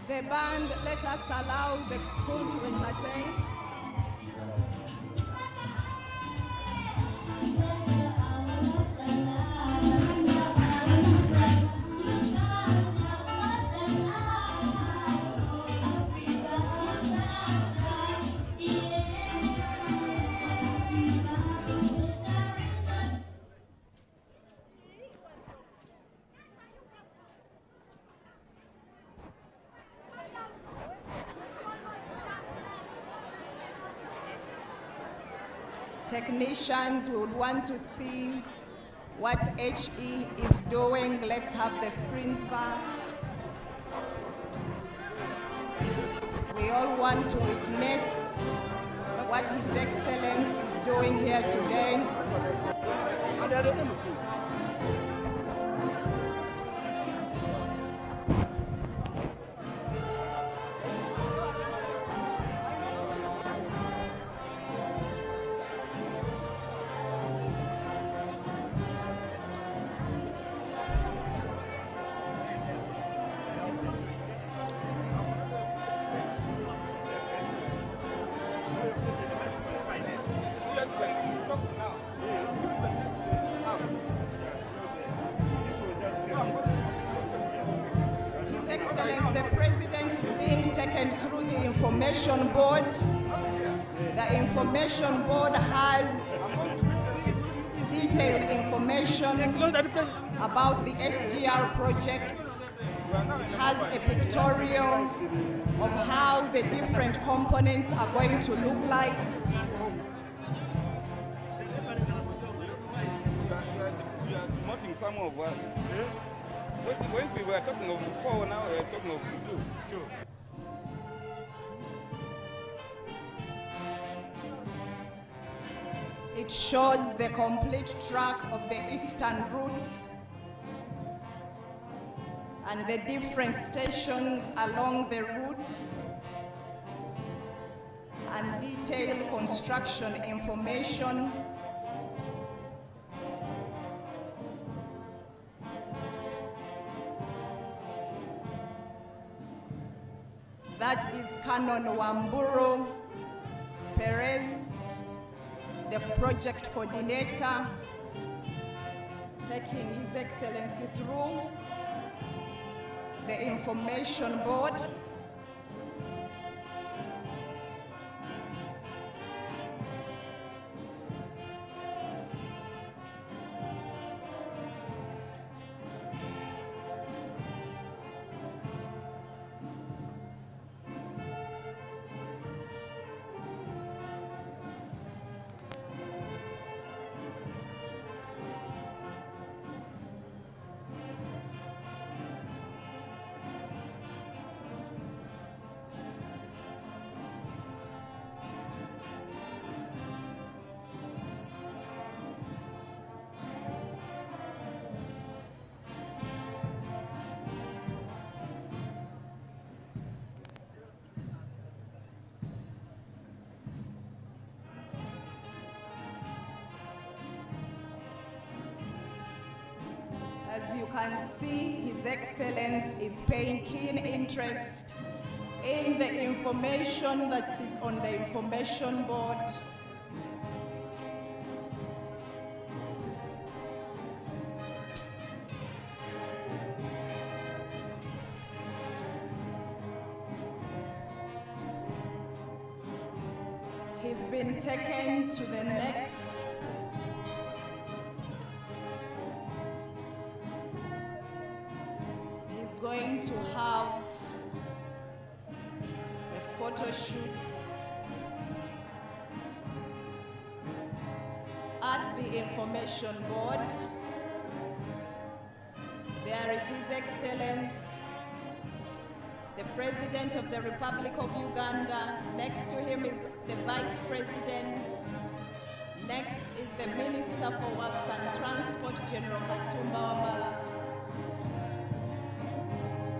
The band, let us allow the school to entertain. Technicians would want to see what HE is doing. Let's have the screens back. We all want to witness what His Excellency is doing here today. Through the information board. The information board has detailed information about the SGR project. It has a pictorial of how the different components are going to look like. You are mocking some of us. When we were talking of 4, now we are talking of 2. It shows the complete track of the eastern route and the different stations along the route and detailed construction information. That is Canon Wamburu Perez, the project coordinator, taking His Excellency through the information board. As you can see, His Excellency is paying keen interest in the information that is on the information board. He's been taken to the next going to have a photo shoot at the information board. There is His Excellency, the President of the Republic of Uganda. Next to him is the Vice President. Next is the Minister for Works and Transport, General Matumba Wamala.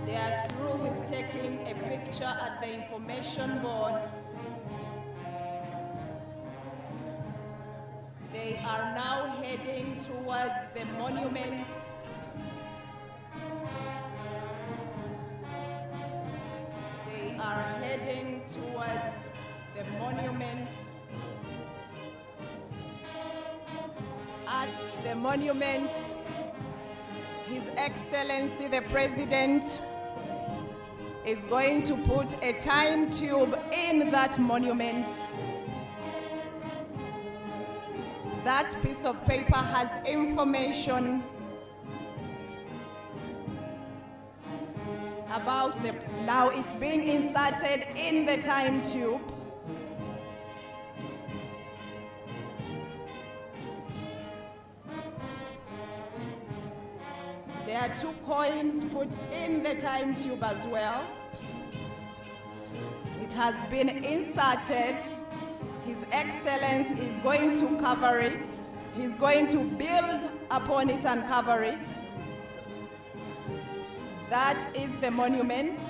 They are through with taking a picture at the information board. They are now heading towards the monument. the monument. At the monument, His Excellency the President is going to put a time tube in that monument. That piece of paper has information about now it's being inserted in the time tube. There are 2 coins put in the time tube as well. It has been inserted. His Excellency is going to cover it. He's going to build upon it and cover it. That is the monument,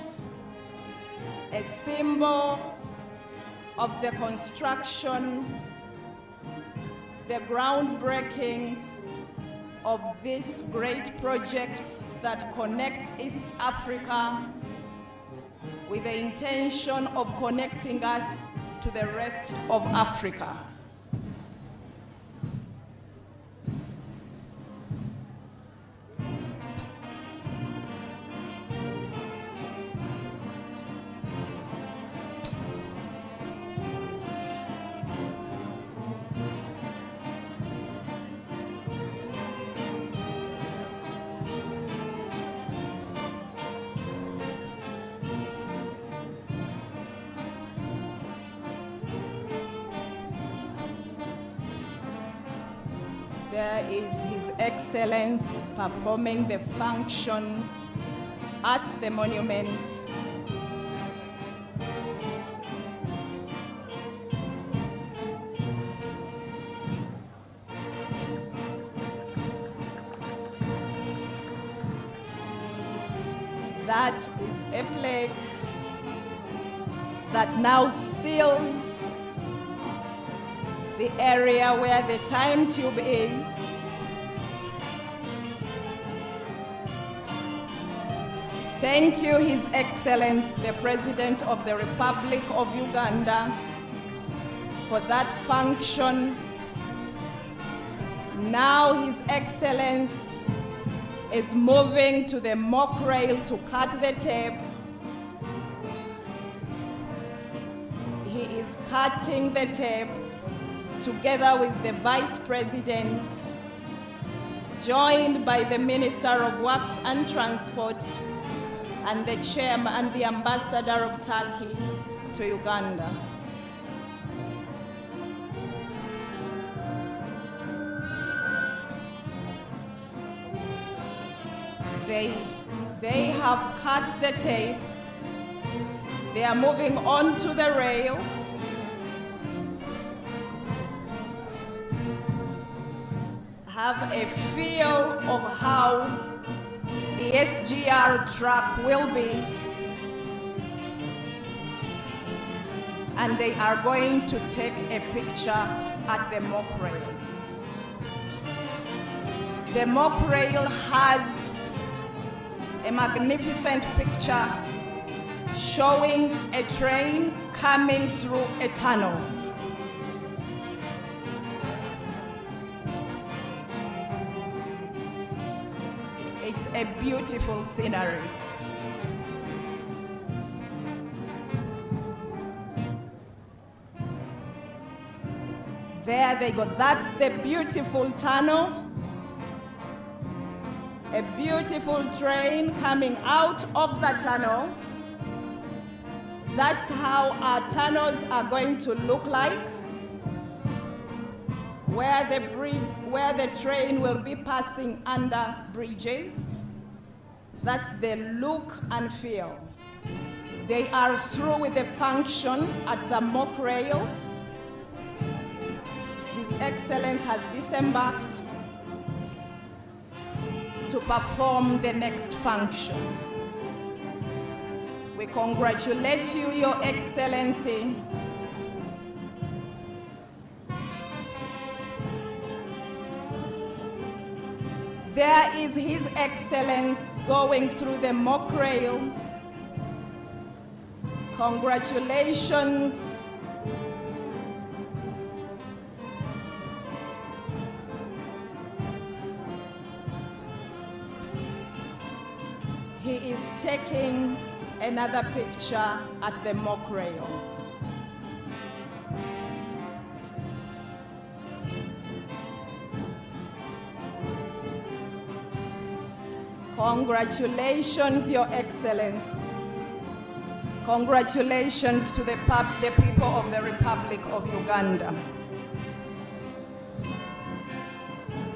a symbol of the construction, the groundbreaking of this great project that connects East Africa with the intention of connecting us to the rest of Africa. There is His Excellency performing the function at the monument. That is a plaque that now seals the area where the time tube is. Thank you, His Excellency, the President of the Republic of Uganda, for that function. Now His Excellency is moving to the mock rail to cut the tape. He is cutting the tape together with the Vice President, joined by the Minister of Works and Transport and the Chairman and the Ambassador of Turkey to Uganda. They have cut the tape. They are moving on to the rail. Have a feel of how the SGR track will be. And they are going to take a picture at the mock rail. The mock rail has a magnificent picture showing a train coming through a tunnel. It's a beautiful scenery. There they go. That's the beautiful tunnel. A beautiful train coming out of the tunnel. That's how our tunnels are going to look like, where the train will be passing under bridges. That's the look and feel. They are through with the function at the mock rail. His Excellency has disembarked to perform the next function. We congratulate you, Your Excellency. There is His Excellency going through the mock rail. Congratulations he is taking another picture at the mock rail. Congratulations, Your Excellency. Congratulations to the people of the Republic of Uganda.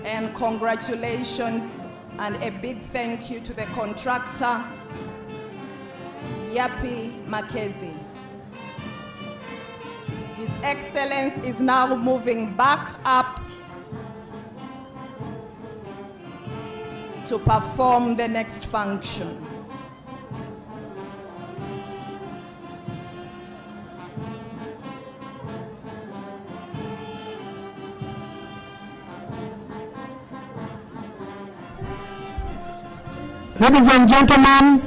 And congratulations and a big thank you to the contractor, Yapi Makezi. His Excellency is now moving back up to perform the next function. Ladies and gentlemen,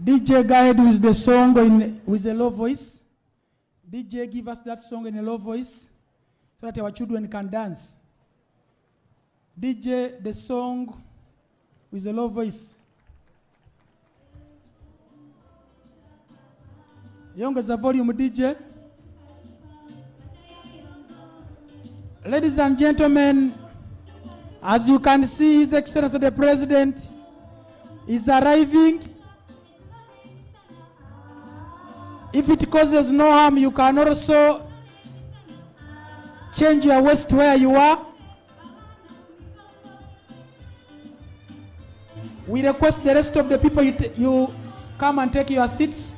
DJ guide with the song with a low voice. DJ, give us that song in a low voice so that our children can dance. DJ, the song with a low voice. Yongeza volume, DJ. Ladies and gentlemen, as you can see, His Excellency the President is arriving. If it causes no harm, you can also change your waist where you are. We request the rest of the people you come and take your seats.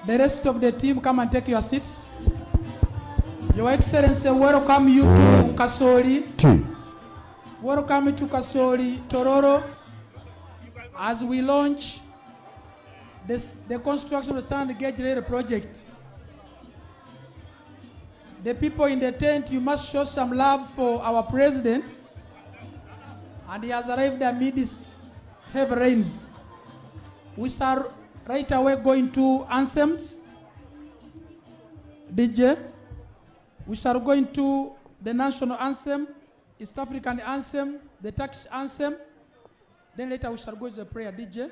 The rest of the team come and take your seats. Your Excellency, welcome you to Kasori. Welcome to Kasori, Tororo, as we launch the construction of the standard gauge rail project. The people in the tent, you must show some love for our president, and he has arrived amidst heavy rains. We shall right away go into anthems. DJ, we shall go into the national anthem, East African anthem, the Turkish anthem. Then later we shall go to the prayer. DJ.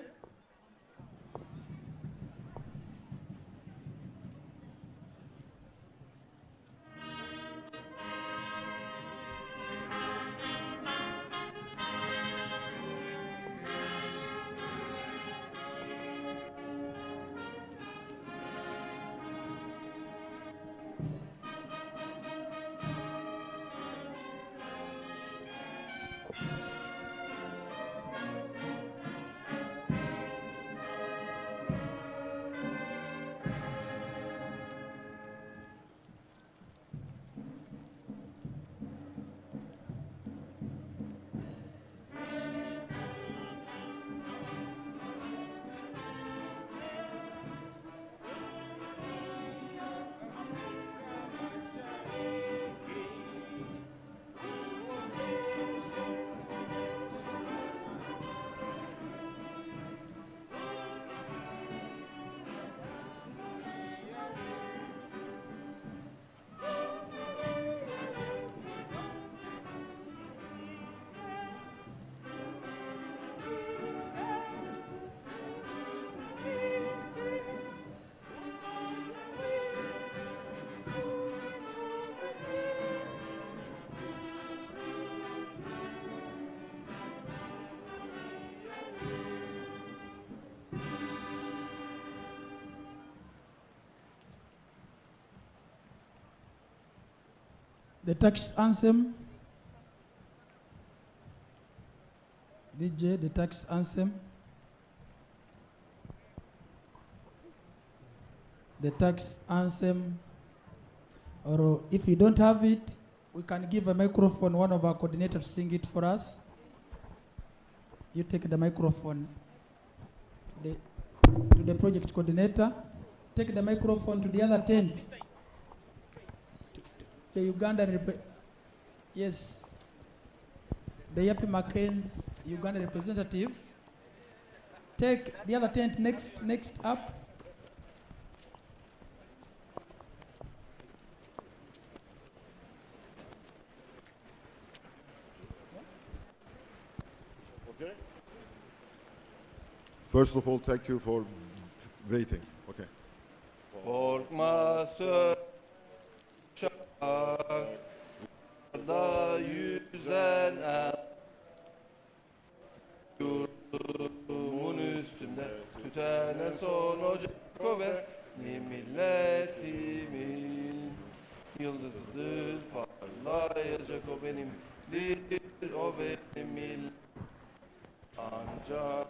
The Turkish anthem. DJ, the Turkish anthem. The Turkish anthem. Or if you don't have it, we can give a microphone, one of our coordinators sing it for us. You take the microphone to the project coordinator. Take the microphone to the other tent. The Ugandan, yes. the Yapi Mackenzie Uganda representative. Take the other tent next up. Okay. First of all, thank you for waiting. Okay. Korkma da yüzen yurdumun üstünde tütene son ocak o ve milletimin yıldızıdır parlayacak o benimdir o benim millet ancak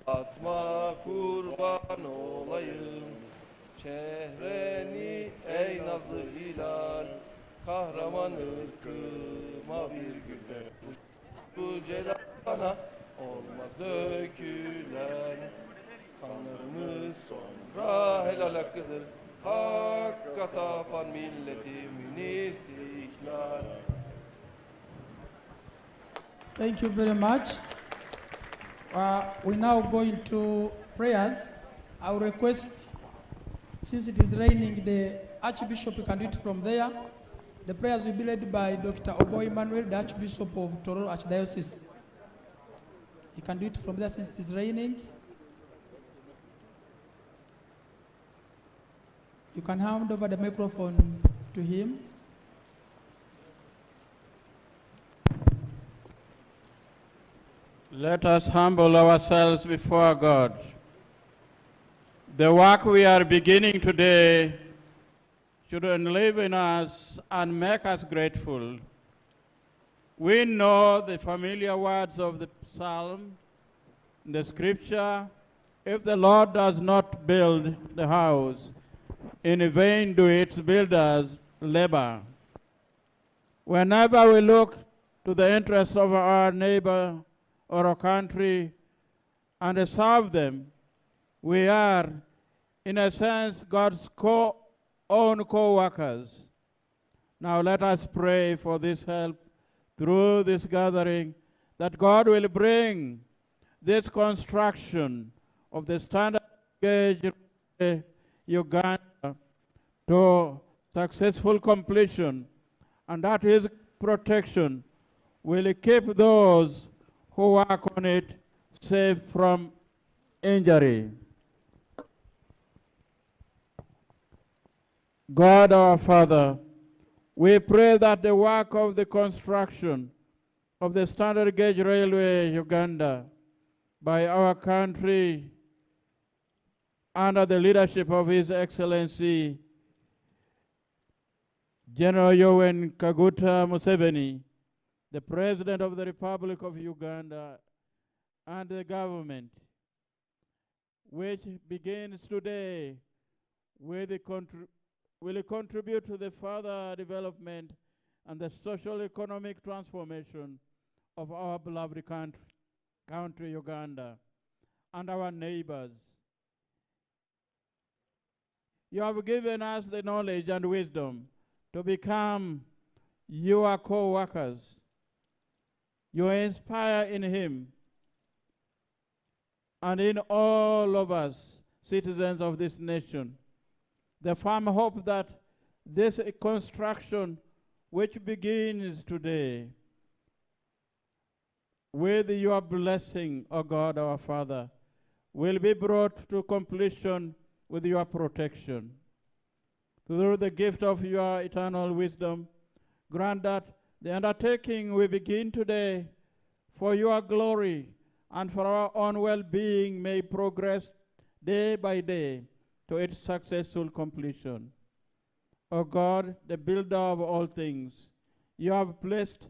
atma kurban olayım çehreni ey nazlı hilal kahraman ırkıma bir gülle bu celana olmaz dökülen kanlarımız sonra helal hakkıdır hakka tapan milletimin istiklal. Thank you very much. We're now going to prayers. I will request, since it is raining, the Archbishop, you can do it from there. The prayers will be led by Dr. Obo Emmanuel, the Archbishop of Tororo Archdiocese. You can do it from there since it is raining. You can hand over the microphone to him. Let us humble ourselves before God. The work we are beginning today should enliven us and make us grateful. We know the familiar words of the psalm, the scripture, if the Lord does not build the house, in vain do its builders labor. Whenever we look to the interests of our neighbor or our country and serve them, we are, in a sense, God's own co-workers. Now let us pray for this help through this gathering, that God will bring this construction of the standard gauge Uganda to successful completion, and that His protection will keep those who work on it safe from injury. God our Father, we pray that the work of the construction of the standard gauge railway Uganda by our country under the leadership of His Excellency General Yoweri Kaguta Museveni, the President of the Republic of Uganda, and the government, which begins today with will contribute to the further development and the social economic transformation of our beloved country Uganda, and our neighbors. You have given us the knowledge and wisdom to become your co-workers. You inspire in Him and in all of us, citizens of this nation, the firm hope that this construction, which begins today, with your blessing, O God our Father, will be brought to completion with your protection. Through the gift of your eternal wisdom, grant that the undertaking we begin today for your glory and for our own well-being may progress day by day to its successful completion. O God, the builder of all things, you have placed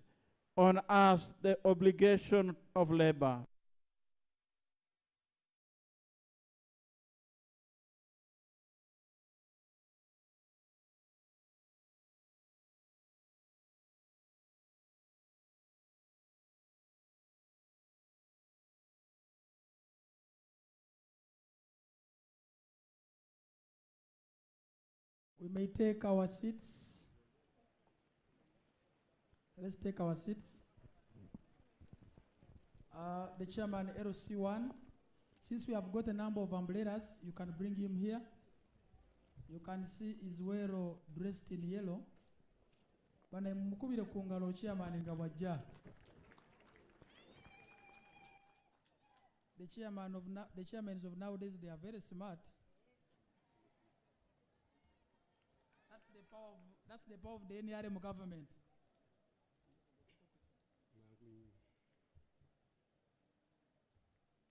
on us the obligation of labor. We may take our seats. Let's take our seats. The chairman, LC1. Since we have got a number of umbrellas, you can bring him here. You can see he's well dressed in yellow. Bana mukubire ku ngalo chairman nga wajja. The chairmen of nowadays, they are very smart. That's the power of the NRM government.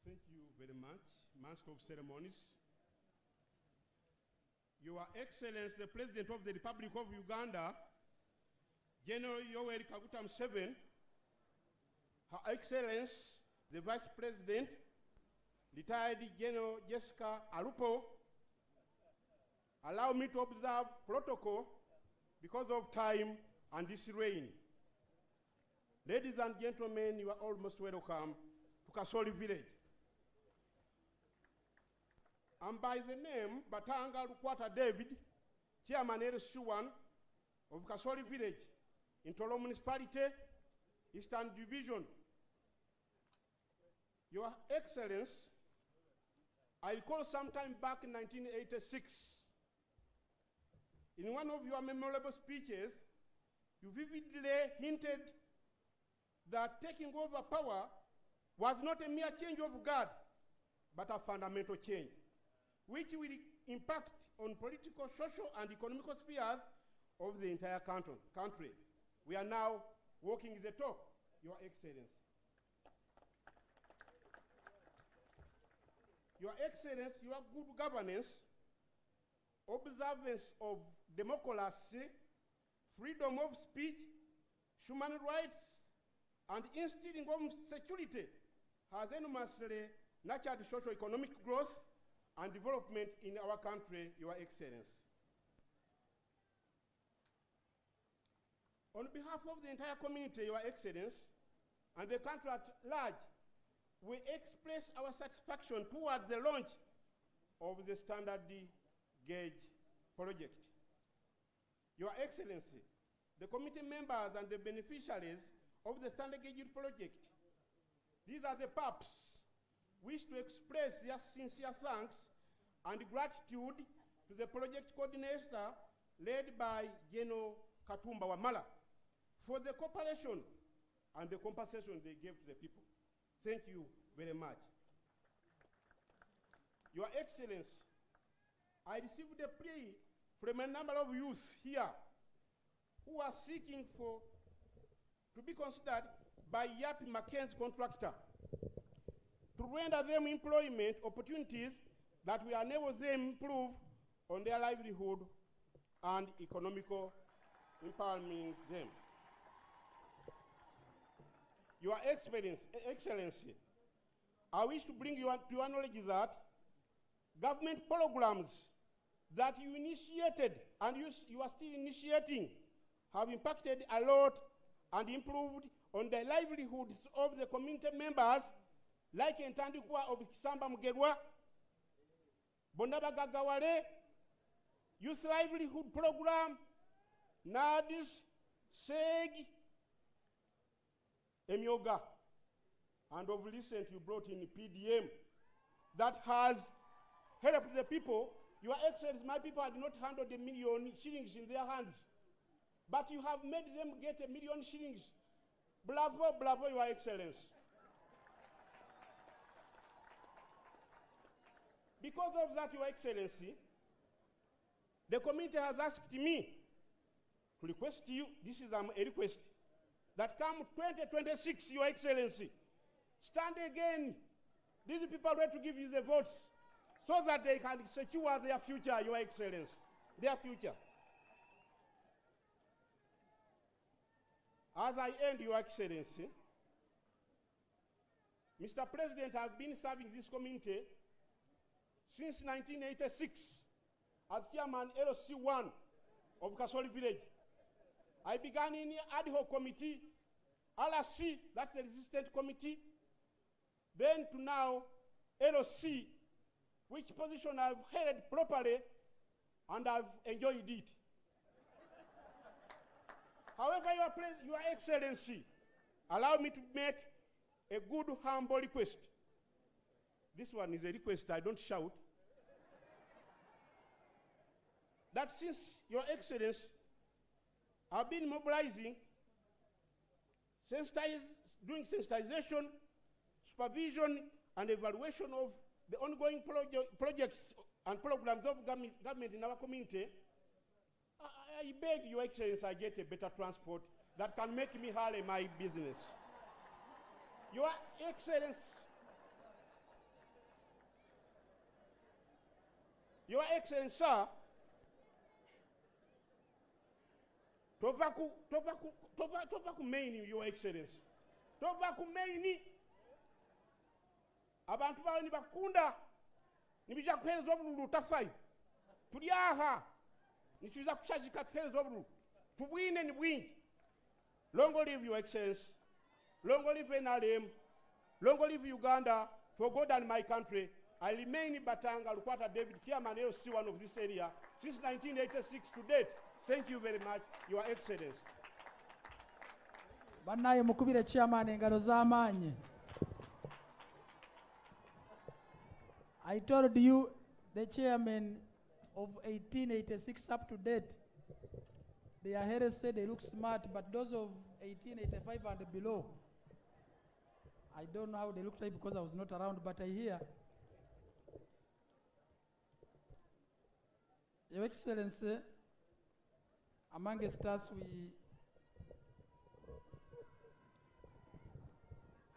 Thank you very much, Master of Ceremonies. Your Excellency, the President of the Republic of Uganda, General Yoweri Kaguta Museveni, Her Excellency, the Vice President, retired General Jessica Alupo, allow me to observe protocol because of time and this rain. Ladies and gentlemen, you are all most welcome to Kasoli Village. And by the name, Batanga Lukwata David, Chairman LC1 of Kasoli Village, in Tolo Municipality, Eastern Division. Your Excellency, I recall sometime back in 1986, in one of your memorable speeches, you vividly hinted that taking over power was not a mere change of guard, but a fundamental change, which will impact on political, social, and economic spheres of the entire country. We are now walking the talk, Your Excellency. Your Excellency, your good governance, observance of democracy, freedom of speech, human rights, and instilling of security has enormously nurtured socio-economic growth and development in our country, Your Excellency. On behalf of the entire community, Your Excellency, and the country at large, we express our satisfaction towards the launch of the standard gauge project. Your Excellency, the committee members and the beneficiaries of the standard gauge project, these are the PAPs, wish to express their sincere thanks and gratitude to the project coordinator led by General Katumba Wamala for the cooperation and the compensation they gave to the people. Thank you very much. Your Excellency, I received a plea from a number of youth here who are seeking to be considered by Yap Mackenzie contractor to render them employment opportunities that will enable them improve on their livelihood and economical empowering them. Your Excellency, I wish to bring you to your knowledge that government programs that you initiated and you are still initiating have impacted a lot and improved on the livelihoods of the community members, like Entandikwa of Kisamba Mugerwa, Bondaba Gagawale, Youth Livelihood Program, NADIS, SEG, Emyoga, and of recent you brought in PDM that has helped the people. Your Excellency, my people had not handled $1 million shillings in their hands, but you have made them get $1 million shillings. Bravo, bravo, Your Excellency. Because of that, Your Excellency, the committee has asked me to request to you, this is a request, that come 2026, Your Excellency, stand again. These people are ready to give you the votes so that they can secure their future, Your Excellency, their future. As I end, Your Excellency, Mr. President, I've been serving this community since 1986 as chairman LC1 of Kasoli Village. I began in the ad hoc committee, LRC, that's the resistant committee, then to now LOC, which position I've held properly and I've enjoyed it. However, Your Excellency, allow me to make a good, humble request. This one is a request, I don't shout. That since Your Excellency have been mobilizing, doing sensitization, supervision, and evaluation of the ongoing projects and programs of government in our community, I beg Your Excellency I get a better transport that can make me hurry my business. Your Excellency, sir, tova ku main, Your Excellency. Tova ku main. Abantu bawe ni bakunda. Nibija kuheza obululu tafai. Tuli aha. Nichiza kushajika kuheza obululu. Tubwine ni bwingi. Long live Your Excellency. Long live NRM. Long live Uganda. For God and my country. I remain in Batanga, Lukwata David, Chairman LC1 of this area since 1986 to date. Thank you very much, Your Excellency. Banaye mukubire chairman engalo z'amaanyi. I told you the chairman of 1886 up to date, their hair said they look smart, but those of 1885 and below, I don't know how they look like because I was not around, but I hear. Your Excellency, amongst us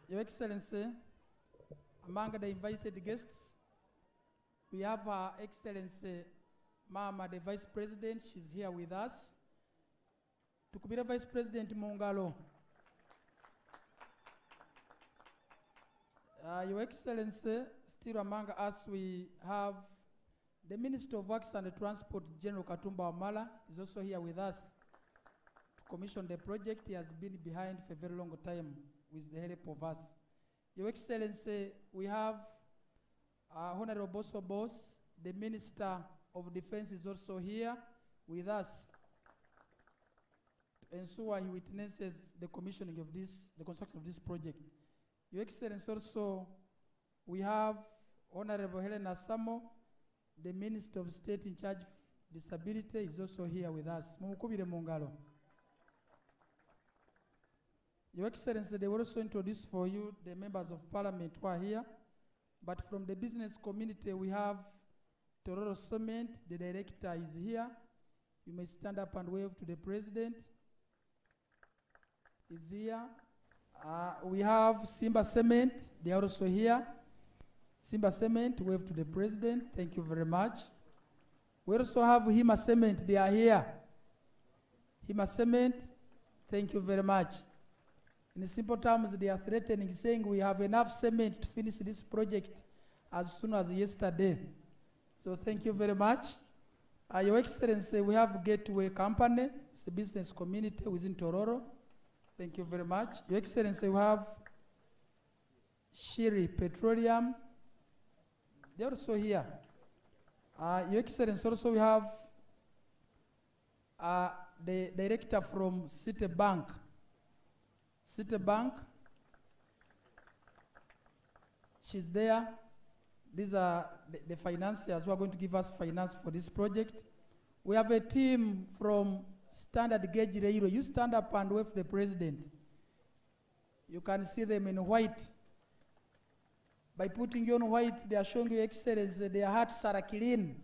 Your Excellency, among the invited guests, we have Her Excellency Mama, the Vice President. She's here with us. Tukubira Vice President Mungalo. Your Excellency, still among us we have the Minister of Works and Transport, General Katumba Wamala, is also here with us to commission the project. He has been behind for a very long time with the help of us. Your Excellency, we have Honorable Bosso Boss, the Minister of Defense is also here with us to ensure he witnesses the commissioning of this, the construction of this project. Your Excellency, also we have Honorable Helena Samo, the Minister of State in charge of disability, is also here with us. Mumukubire mungalo. Your Excellency, they will also introduce for you the members of parliament who are here. But from the business community, we have Tororo Cement, the director is here. You may stand up and wave to the president. Is here. We have Simba Cement, they are also here. Simba Cement, wave to the president. Thank you very much. We also have Hima Cement, they are here. Hima Cement, thank you very much. In simple terms, they are threatening, saying we have enough cement to finish this project as soon as yesterday. So thank you very much. Your Excellency, we have Gateway Company. It's a business community within Tororo. Thank you very much. Your Excellency, we have Shiri Petroleum. They're also here. Your Excellency, also we have the director from Citibank. Citibank, she's there. These are the financiers who are going to give us finance for this project. We have a team from Standard Gauge Railway. You stand up and wave the president. You can see them in white. By putting you on white, they are showing you Excellency, their hearts are clean.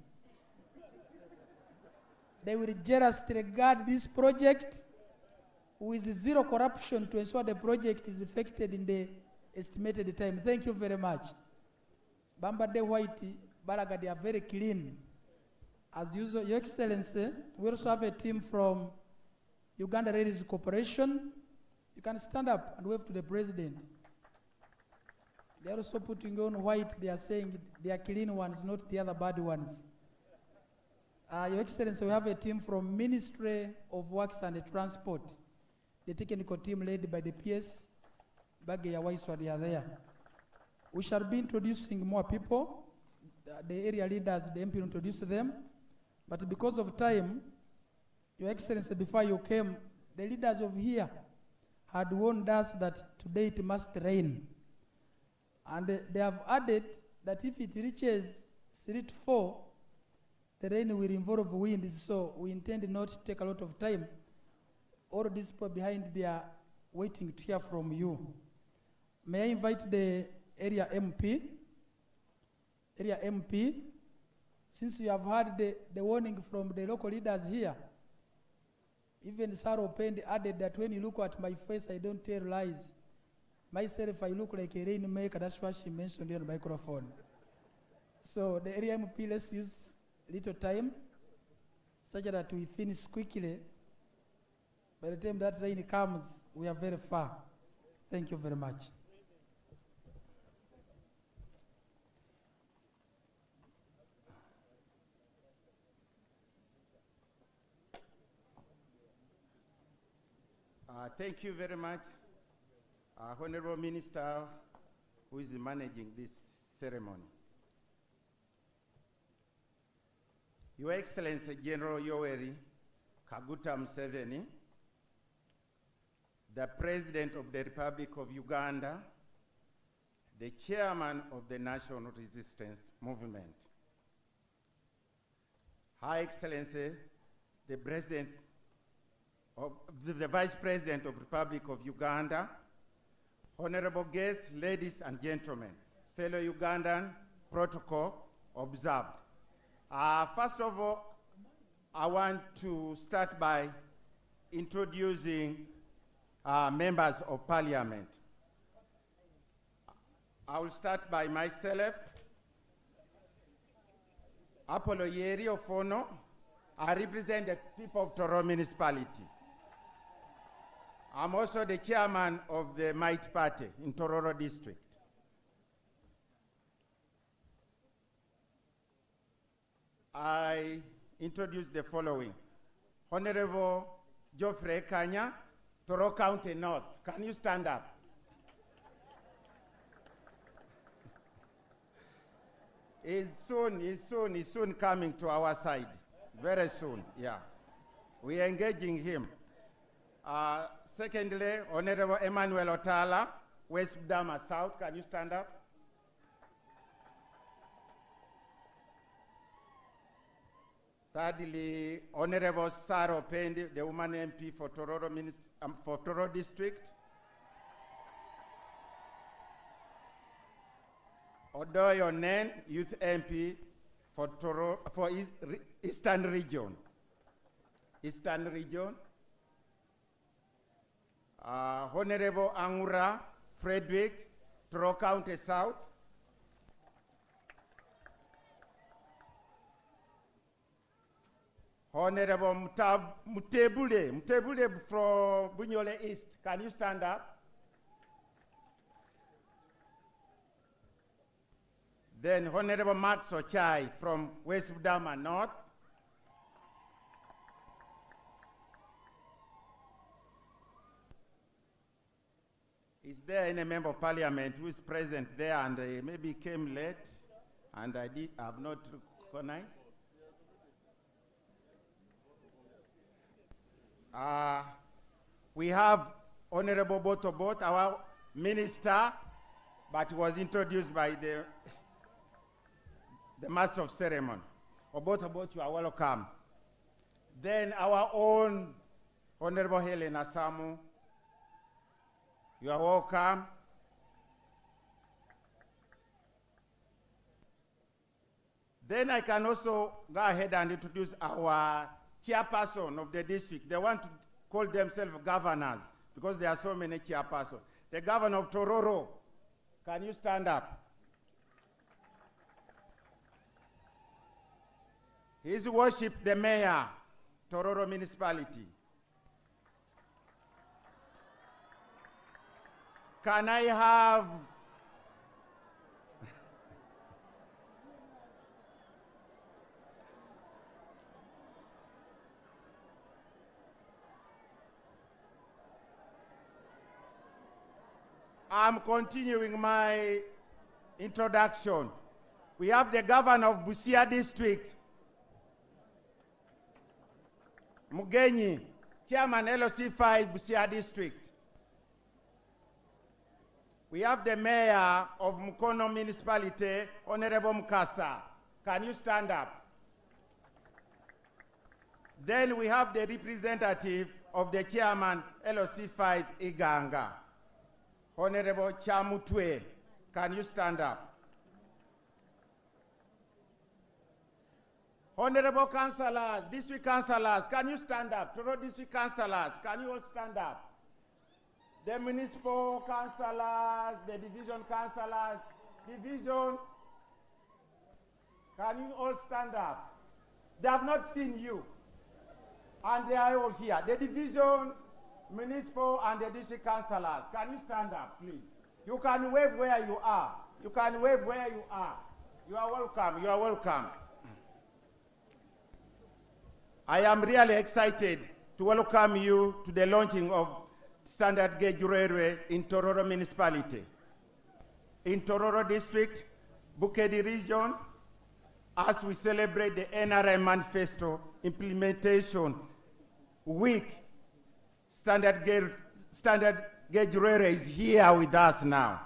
They will jealously regard this project with zero corruption to ensure the project is effected in the estimated time. Thank you very much. Bamba de White, Balaga, they are very clean. As usual, Your Excellency, we also have a team from Uganda Railways Corporation. You can stand up and wave to the president. They are also putting on white. They are saying they are clean ones, not the other bad ones. Your Excellency, we have a team from Ministry of Works and Transport. The technical team led by the PS, Bageya Waiswa, they are there. We shall be introducing more people. The area leaders, the MP introduced them. But because of time, Your Excellency, before you came, the leaders of here had warned us that today it must rain. And they have added that if it reaches 3 to 4, the rain will involve wind, so we intend not to take a lot of time. All these people behind, they are waiting to hear from you. May I invite the area MP? Area MP, since you have heard the warning from the local leaders here, even Sarah Pend added that when you look at my face, I don't tell lies. Myself, I look like a rainmaker. That's what she mentioned on the microphone. So the area MP, let's use little time such that we finish quickly. By the time that rain comes, we are very far. Thank you very much. Thank you very much, Honorable Minister, who is managing this ceremony. Your Excellency General Yoweri Kaguta Museveni, the President of the Republic of Uganda, the Chairman of the National Resistance Movement, High Excellency, the Vice President of the Republic of Uganda, honorable guests, ladies and gentlemen, fellow Ugandan, protocol observed. First of all, I want to start by introducing members of Parliament. I will start by myself, Apollo Yeri Ofono. I represent the people of Tororo Municipality. I'm also the chairman of the Might Party in Tororo District. I introduce the following. Honorable Geoffrey Kanya, Tororo County North. Can you stand up? He's soon coming to our side. Very soon, yeah. We are engaging him. Secondly, Honorable Emmanuel Otala, West Dama South. Can you stand up? Thirdly, Honorable Sarah Pendi, the woman MP for Tororo District. Odoyo Nen, Youth MP for Eastern Region. Honorable Angura Frederick, Tororo County South. Honorable Mutebule from Bunyole East. Can you stand up? Then Honorable Max Ochai from West Budama North. Is there any member of Parliament who is present there and maybe came late and have not recognized? We have Honorable Botobot, our minister, but was introduced by the master of ceremony. Obotobot, you are welcome. Then our own Honorable Helena Samu, you are welcome. Then I can also go ahead and introduce our chairperson of the district. They want to call themselves governors because there are so many chairpersons. The governor of Tororo, can you stand up? His Worship the Mayor, Tororo Municipality. Can I have I'm continuing my introduction. We have the governor of Busia District, Mugenyi, chairman LOC 5 Busia District. We have the mayor of Mukono Municipality, Honorable Mukasa. Can you stand up? Then we have the representative of the chairman, LOC5 Iganga, Honorable Chamutwe. Can you stand up? Honorable councillors, district councillors, can you stand up? Toro district councillors, can you all stand up? The municipal councillors, the division councillors, division, can you all stand up? They have not seen you, and they are all here. The division, municipal, and the district councillors, can you stand up, please? You can wave where you are. You can wave where you are. You are welcome, you are welcome. I am really excited to welcome you to the launching of Standard Gauge Railway in Tororo Municipality. In Tororo District, Bukedi Region, as we celebrate the NRI Manifesto Implementation Week, Standard Gauge Railway is here with us now.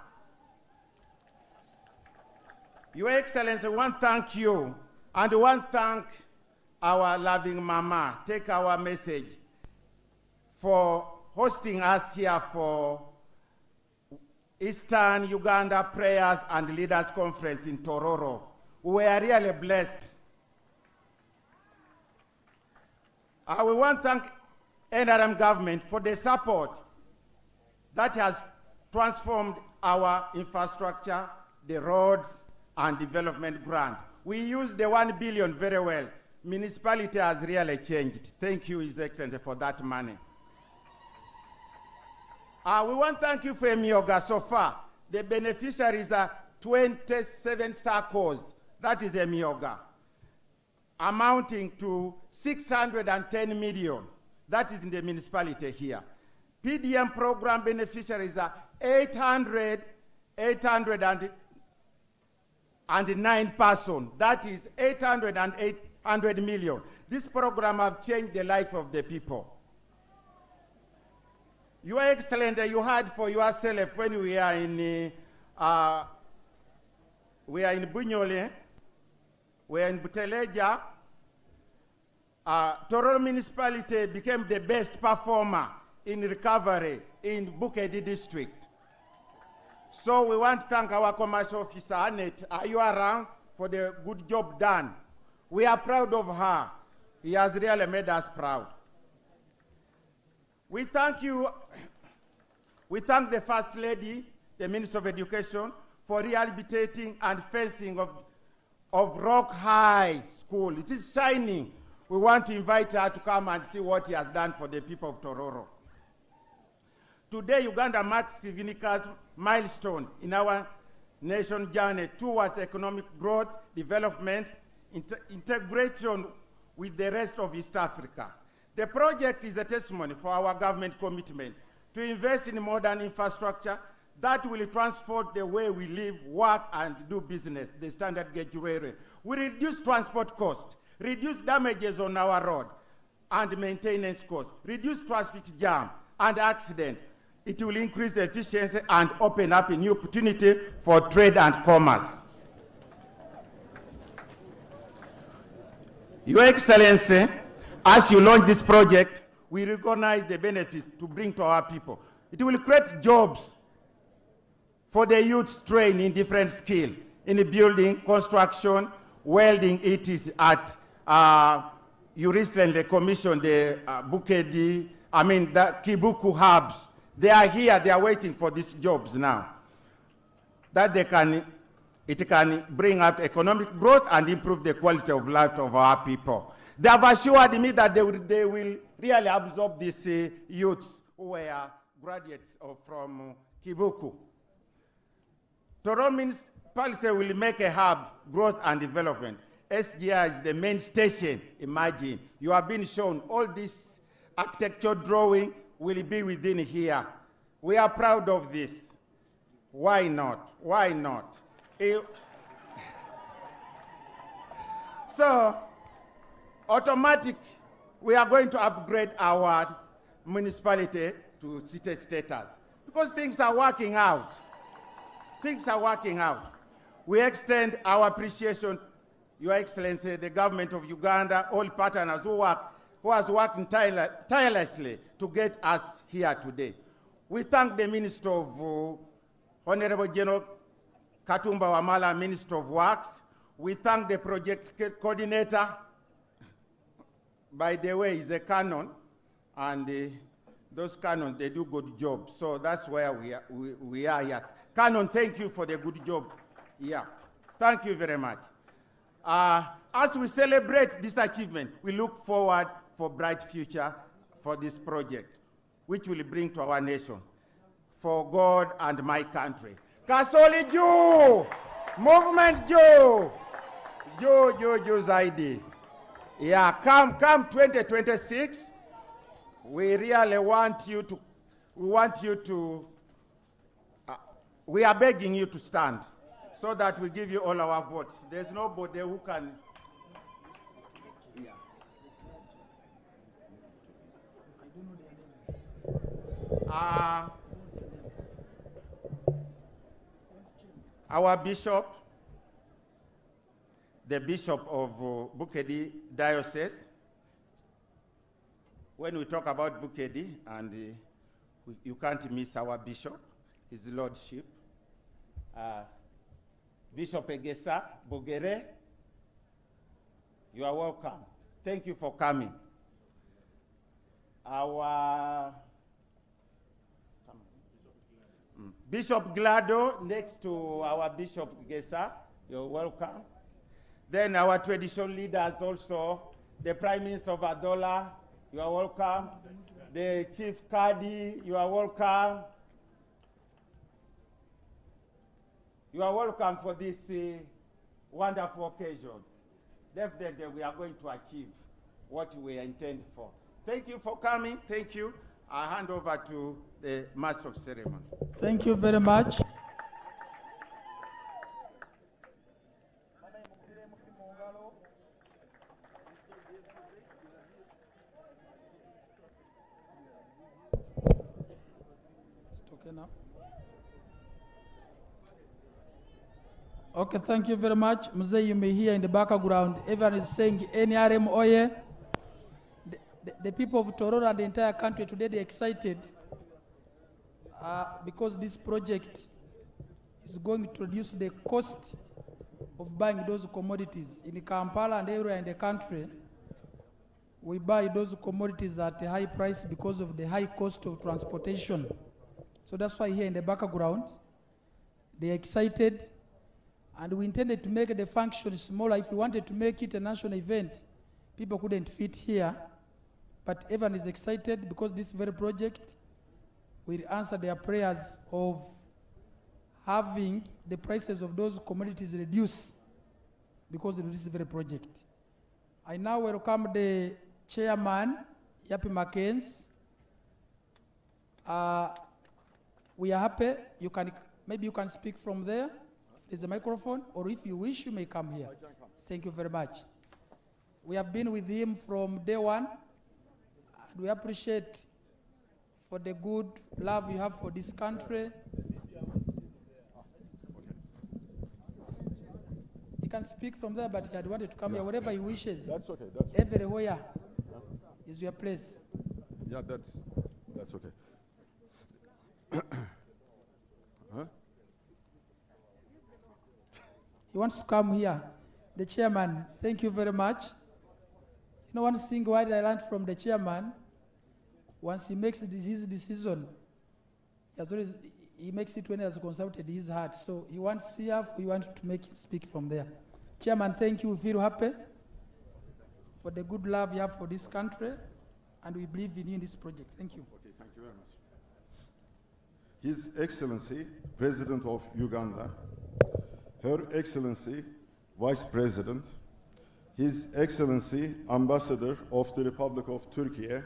Your Excellency, I want to thank you, and I want to thank our loving mama, take our message, for hosting us here for Eastern Uganda Prayers and Leaders Conference in Tororo. We are really blessed. We want to thank NRM government for the support that has transformed our infrastructure, the roads, and development grant. We use the 1 billion very well. Municipality has really changed. Thank you, His Excellency, for that money. We want to thank you for Emioga so far. The beneficiaries are 27 circles. That is Emioga, amounting to 610 million. That is in the municipality here. PDM program beneficiaries are 809 persons. That is 800 million. This program has changed the life of the people. You are excellent. You had for yourself when we are in Bunyole, we are in Buteleja. Tororo Municipality became the best performer in recovery in Bukedi District. So we want to thank our commercial officer, Annette. Are you around for the good job done? We are proud of her. He has really made us proud. We thank you. We thank the First Lady, the Minister of Education, for rehabilitating and fencing of Rock High School. It is shining. We want to invite her to come and see what he has done for the people of Tororo. Today, Uganda marks significant milestone in our nation journey towards economic growth, development, integration with the rest of East Africa. The project is a testimony for our government commitment to invest in modern infrastructure that will transform the way we live, work, and do business, the Standard Gauge Railway. We reduce transport costs, reduce damages on our road, and maintenance costs, reduce traffic jam and accident. It will increase efficiency and open up a new opportunity for trade and commerce. Your Excellency, as you launch this project, we recognize the benefits to bring to our people. It will create jobs for the youth trained in different skills, in the building, construction, welding. It is at, you recently commissioned the the Kibuku hubs. They are here, they are waiting for these jobs now. That it can bring up economic growth and improve the quality of life of our people. They have assured me that they will really absorb these youths who were graduates from Kibuku. Tororo Municipality will make a hub, growth and development. SGR is the main station. Imagine, you have been shown all this architecture drawing will be within here. We are proud of this. Why not? Why not? So, automatic, we are going to upgrade our municipality to city status because things are working out. things are working out. We extend our appreciation, Your Excellency, the government of Uganda, all partners who has worked tirelessly to get us here today. We thank the Minister of Honorable General Katumba Wamala, Minister of Works. We thank the project coordinator. By the way, he's a canon, and those canons, they do good job. So that's where we are here. Canon, thank you for the good job. Yeah, thank you very much. As we celebrate this achievement, we look forward for bright future for this project, which will bring to our nation, for God and my country. Kasoli Jew! Movement Jew! Jew Zaidi. Yeah, come 2026. We really want you to, we are begging you to stand so that we give you all our votes. There's nobody who can. Our bishop, the bishop of Bukedi Diocese, when we talk about Bukedi, and you can't miss our bishop, his lordship, Bishop Egesa Bogere, you are welcome. Thank you for coming. Our Bishop Glado, next to our Bishop Gesa, you're welcome. Then our traditional leaders also, the Prime Minister of Adola, you are welcome. The Chief Kadi, you are welcome. You are welcome for this wonderful occasion. Definitely we are going to achieve what we intend for. Thank you for coming. Thank you. I hand over to the Master of Ceremony. Thank you very much. Okay now. Okay, thank you very much. Mzee, you may hear in the background, everyone is saying NRM Oye. The people of Tororo and the entire country today, they're excited because this project is going to reduce the cost of buying those commodities. In Kampala and everywhere in the country, we buy those commodities at a high price because of the high cost of transportation. So that's why here in the background, they're excited, and we intended to make the function smaller. If we wanted to make it a national event, people couldn't fit here. But everyone is excited because this very project will answer their prayers of having the prices of those commodities reduced because of this very project. I now welcome the chairman, Yapi Mackenzie. We are happy. Maybe you can speak from there. There's a microphone, or if you wish, you may come here. Thank you very much. We have been with him from day one. We appreciate for the good love you have for this country. He can speak from there, but he had wanted to come here wherever he wishes. That's okay. Everywhere is your place. Yeah, that's okay. Huh? He wants to come here. The chairman, thank you very much. You know, one thing what I learned from the chairman, once he makes his decision, he makes it when he has consulted his heart. So he wants here, we want to make him speak from there. Chairman, thank you. We feel happy for the good love you have for this country, and we believe in you in this project. Thank you. Okay, thank you very much. His Excellency, President of Uganda, Her Excellency, Vice President, His Excellency, Ambassador of the Republic of Turkey,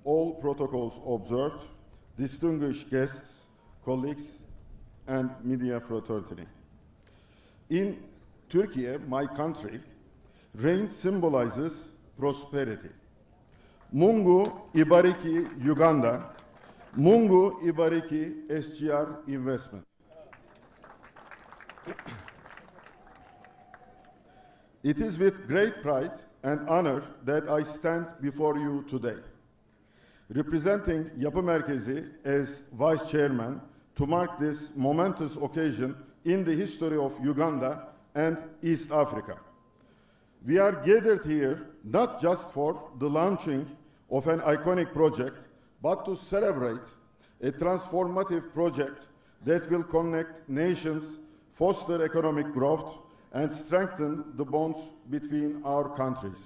all protocols observed, distinguished guests, colleagues, and media fraternity. In Turkey, my country, rain symbolizes prosperity. Mungu ibariki Uganda, Mungu ibariki SGR investment. It is with great pride and honor that I stand before you today, representing Yapı Merkezi as Vice Chairman to mark this momentous occasion in the history of Uganda and East Africa. We are gathered here not just for the launching of an iconic project, but to celebrate a transformative project that will connect nations, foster economic growth, and strengthen the bonds between our countries.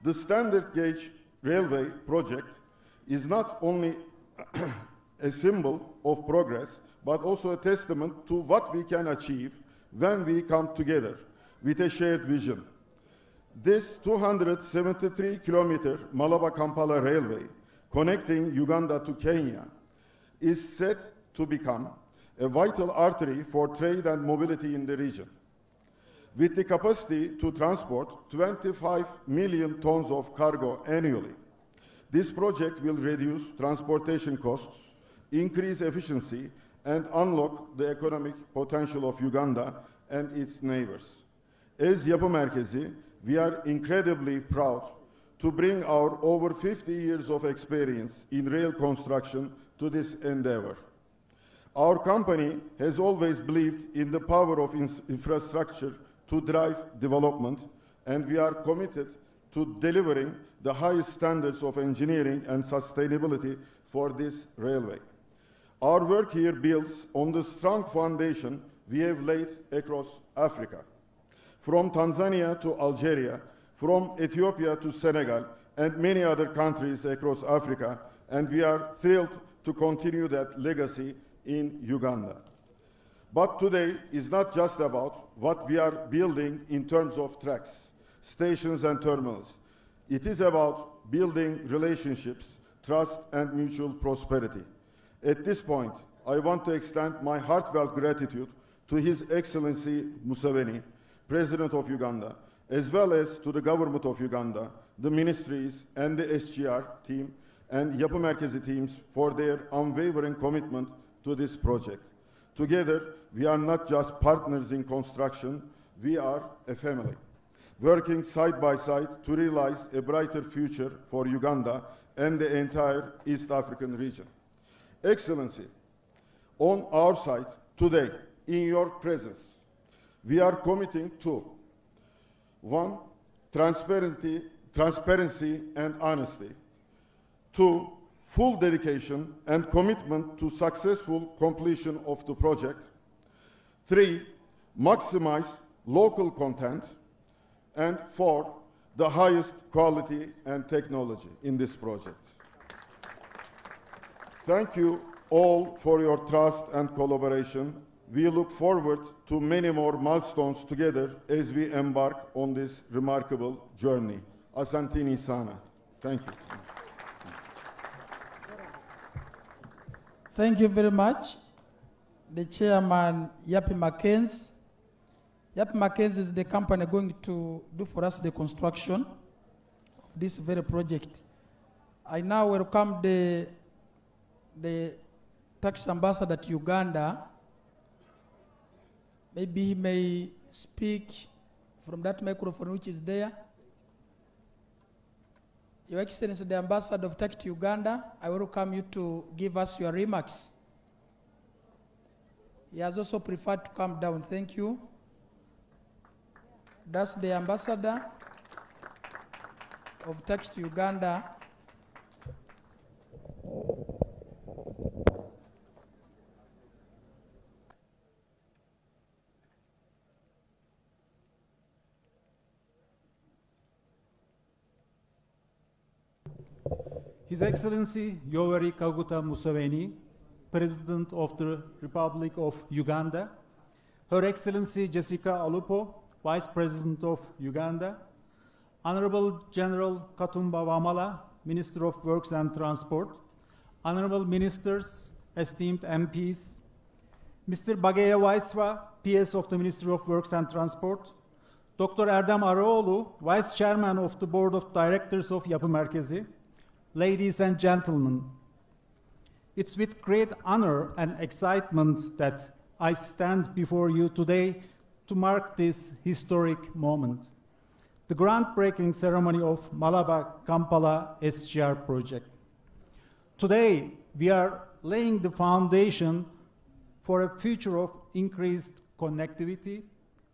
The standard gauge railway project is not only a symbol of progress, but also a testament to what we can achieve when we come together with a shared vision. This 273-kilometer Malaba-Kampala railway connecting Uganda to Kenya is set to become a vital artery for trade and mobility in the region. With the capacity to transport 25 million tons of cargo annually, this project will reduce transportation costs, increase efficiency, and unlock the economic potential of Uganda and its neighbors. As Yapı Merkezi, we are incredibly proud to bring our over 50 years of experience in rail construction to this endeavor. Our company has always believed in the power of infrastructure to drive development, and we are committed to delivering the highest standards of engineering and sustainability for this railway. Our work here builds on the strong foundation we have laid across Africa, from Tanzania to Algeria, from Ethiopia to Senegal, and many other countries across Africa, and we are thrilled to continue that legacy in Uganda. But today is not just about what we are building in terms of tracks, stations, and terminals. It is about building relationships, trust, and mutual prosperity. At this point, I want to extend my heartfelt gratitude to His Excellency Museveni, President of Uganda, as well as to the government of Uganda, the ministries, and the SGR team and Yapı Merkezi teams for their unwavering commitment to this project. Together, we are not just partners in construction, we are a family, working side by side to realize a brighter future for Uganda and the entire East African region. Excellency, on our side today, in your presence, we are committing to 1. Transparency and honesty. 2. Full dedication and commitment to successful completion of the project. 3. Maximize local content. And 4. The highest quality and technology in this project. Thank you all for your trust and collaboration. We look forward to many more milestones together as we embark on this remarkable journey. Asantini Sana. Thank you. Thank you very much. The chairman, Yapı Merkezi. Yapı Merkezi is the company going to do for us the construction of this very project. I now welcome the Turkish ambassador to Uganda. Maybe he may speak from that microphone which is there. Your Excellency, the Ambassador of Turkey to Uganda, I welcome you to give us your remarks. He has also preferred to come down. Thank you. That's the Ambassador of Turkey to Uganda. His Excellency Yoweri Kaguta Museveni, President of the Republic of Uganda, Her Excellency Jessica Alupo, Vice President of Uganda, Honorable General Katumba Wamala, Minister of Works and Transport, Honorable Ministers, esteemed MPs, Mr. Bageya Vaisva, PS of the Ministry of Works and Transport, Dr. Erdem Araoğlu, Vice Chairman of the Board of Directors of Yapı Merkezi, ladies and gentlemen, it's with great honor and excitement that I stand before you today to mark this historic moment, the groundbreaking ceremony of Malaba-Kampala SGR project. Today, we are laying the foundation for a future of increased connectivity,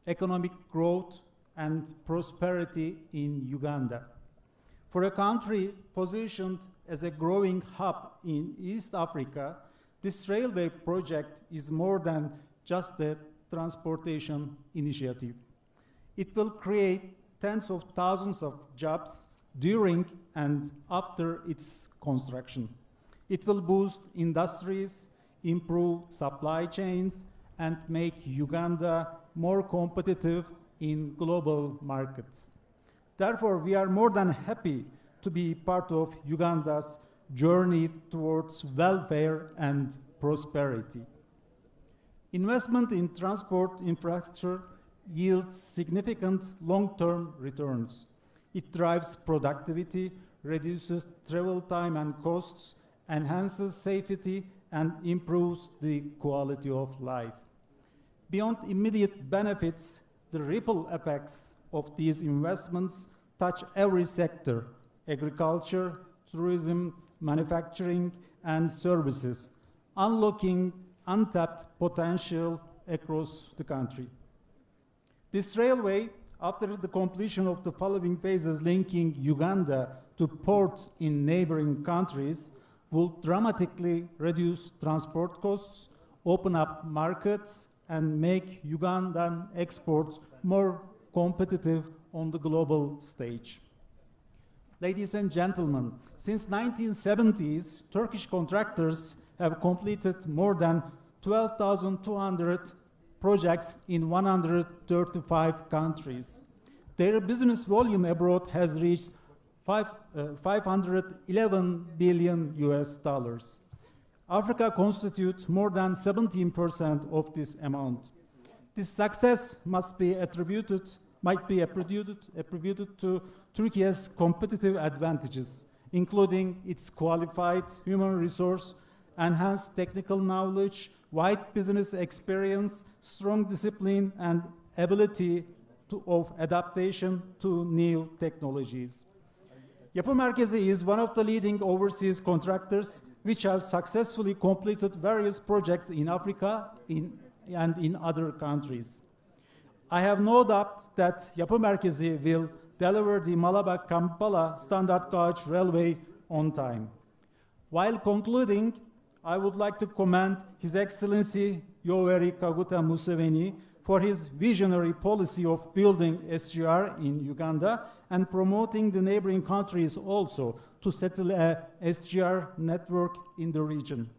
economic growth, and prosperity in Uganda. For a country positioned as a growing hub in East Africa, this railway project is more than just a transportation initiative. It will create tens of thousands of jobs during and after its construction. It will boost industries, improve supply chains, and make Uganda more competitive in global markets. Therefore, we are more than happy to be part of Uganda's journey towards welfare and prosperity. Investment in transport infrastructure yields significant long-term returns. It drives productivity, reduces travel time and costs, enhances safety, and improves the quality of life. Beyond immediate benefits, the ripple effects of these investments touch every sector: agriculture, tourism, manufacturing, and services, unlocking untapped potential across the country. This railway, after the completion of the following phases linking Uganda to ports in neighboring countries, will dramatically reduce transport costs, open up markets, and make Ugandan exports more competitive on the global stage. Ladies and gentlemen, since 1970s, Turkish contractors have completed more than 12,200 projects in 135 countries. Their business volume abroad has reached 511 billion US dollars. Africa constitutes more than 17% of this amount. This success might be attributed to Turkey's competitive advantages, including its qualified human resource, enhanced technical knowledge, wide business experience, strong discipline, and ability of adaptation to new technologies. Yapı Merkezi is one of the leading overseas contractors which have successfully completed various projects in Africa and in other countries. I have no doubt that Yapı Merkezi will deliver the Malaba-Kampala standard gauge railway on time. While concluding, I would like to commend His Excellency Yoweri Kaguta Museveni for his visionary policy of building SGR in Uganda and promoting the neighboring countries also to settle a SGR network in the region.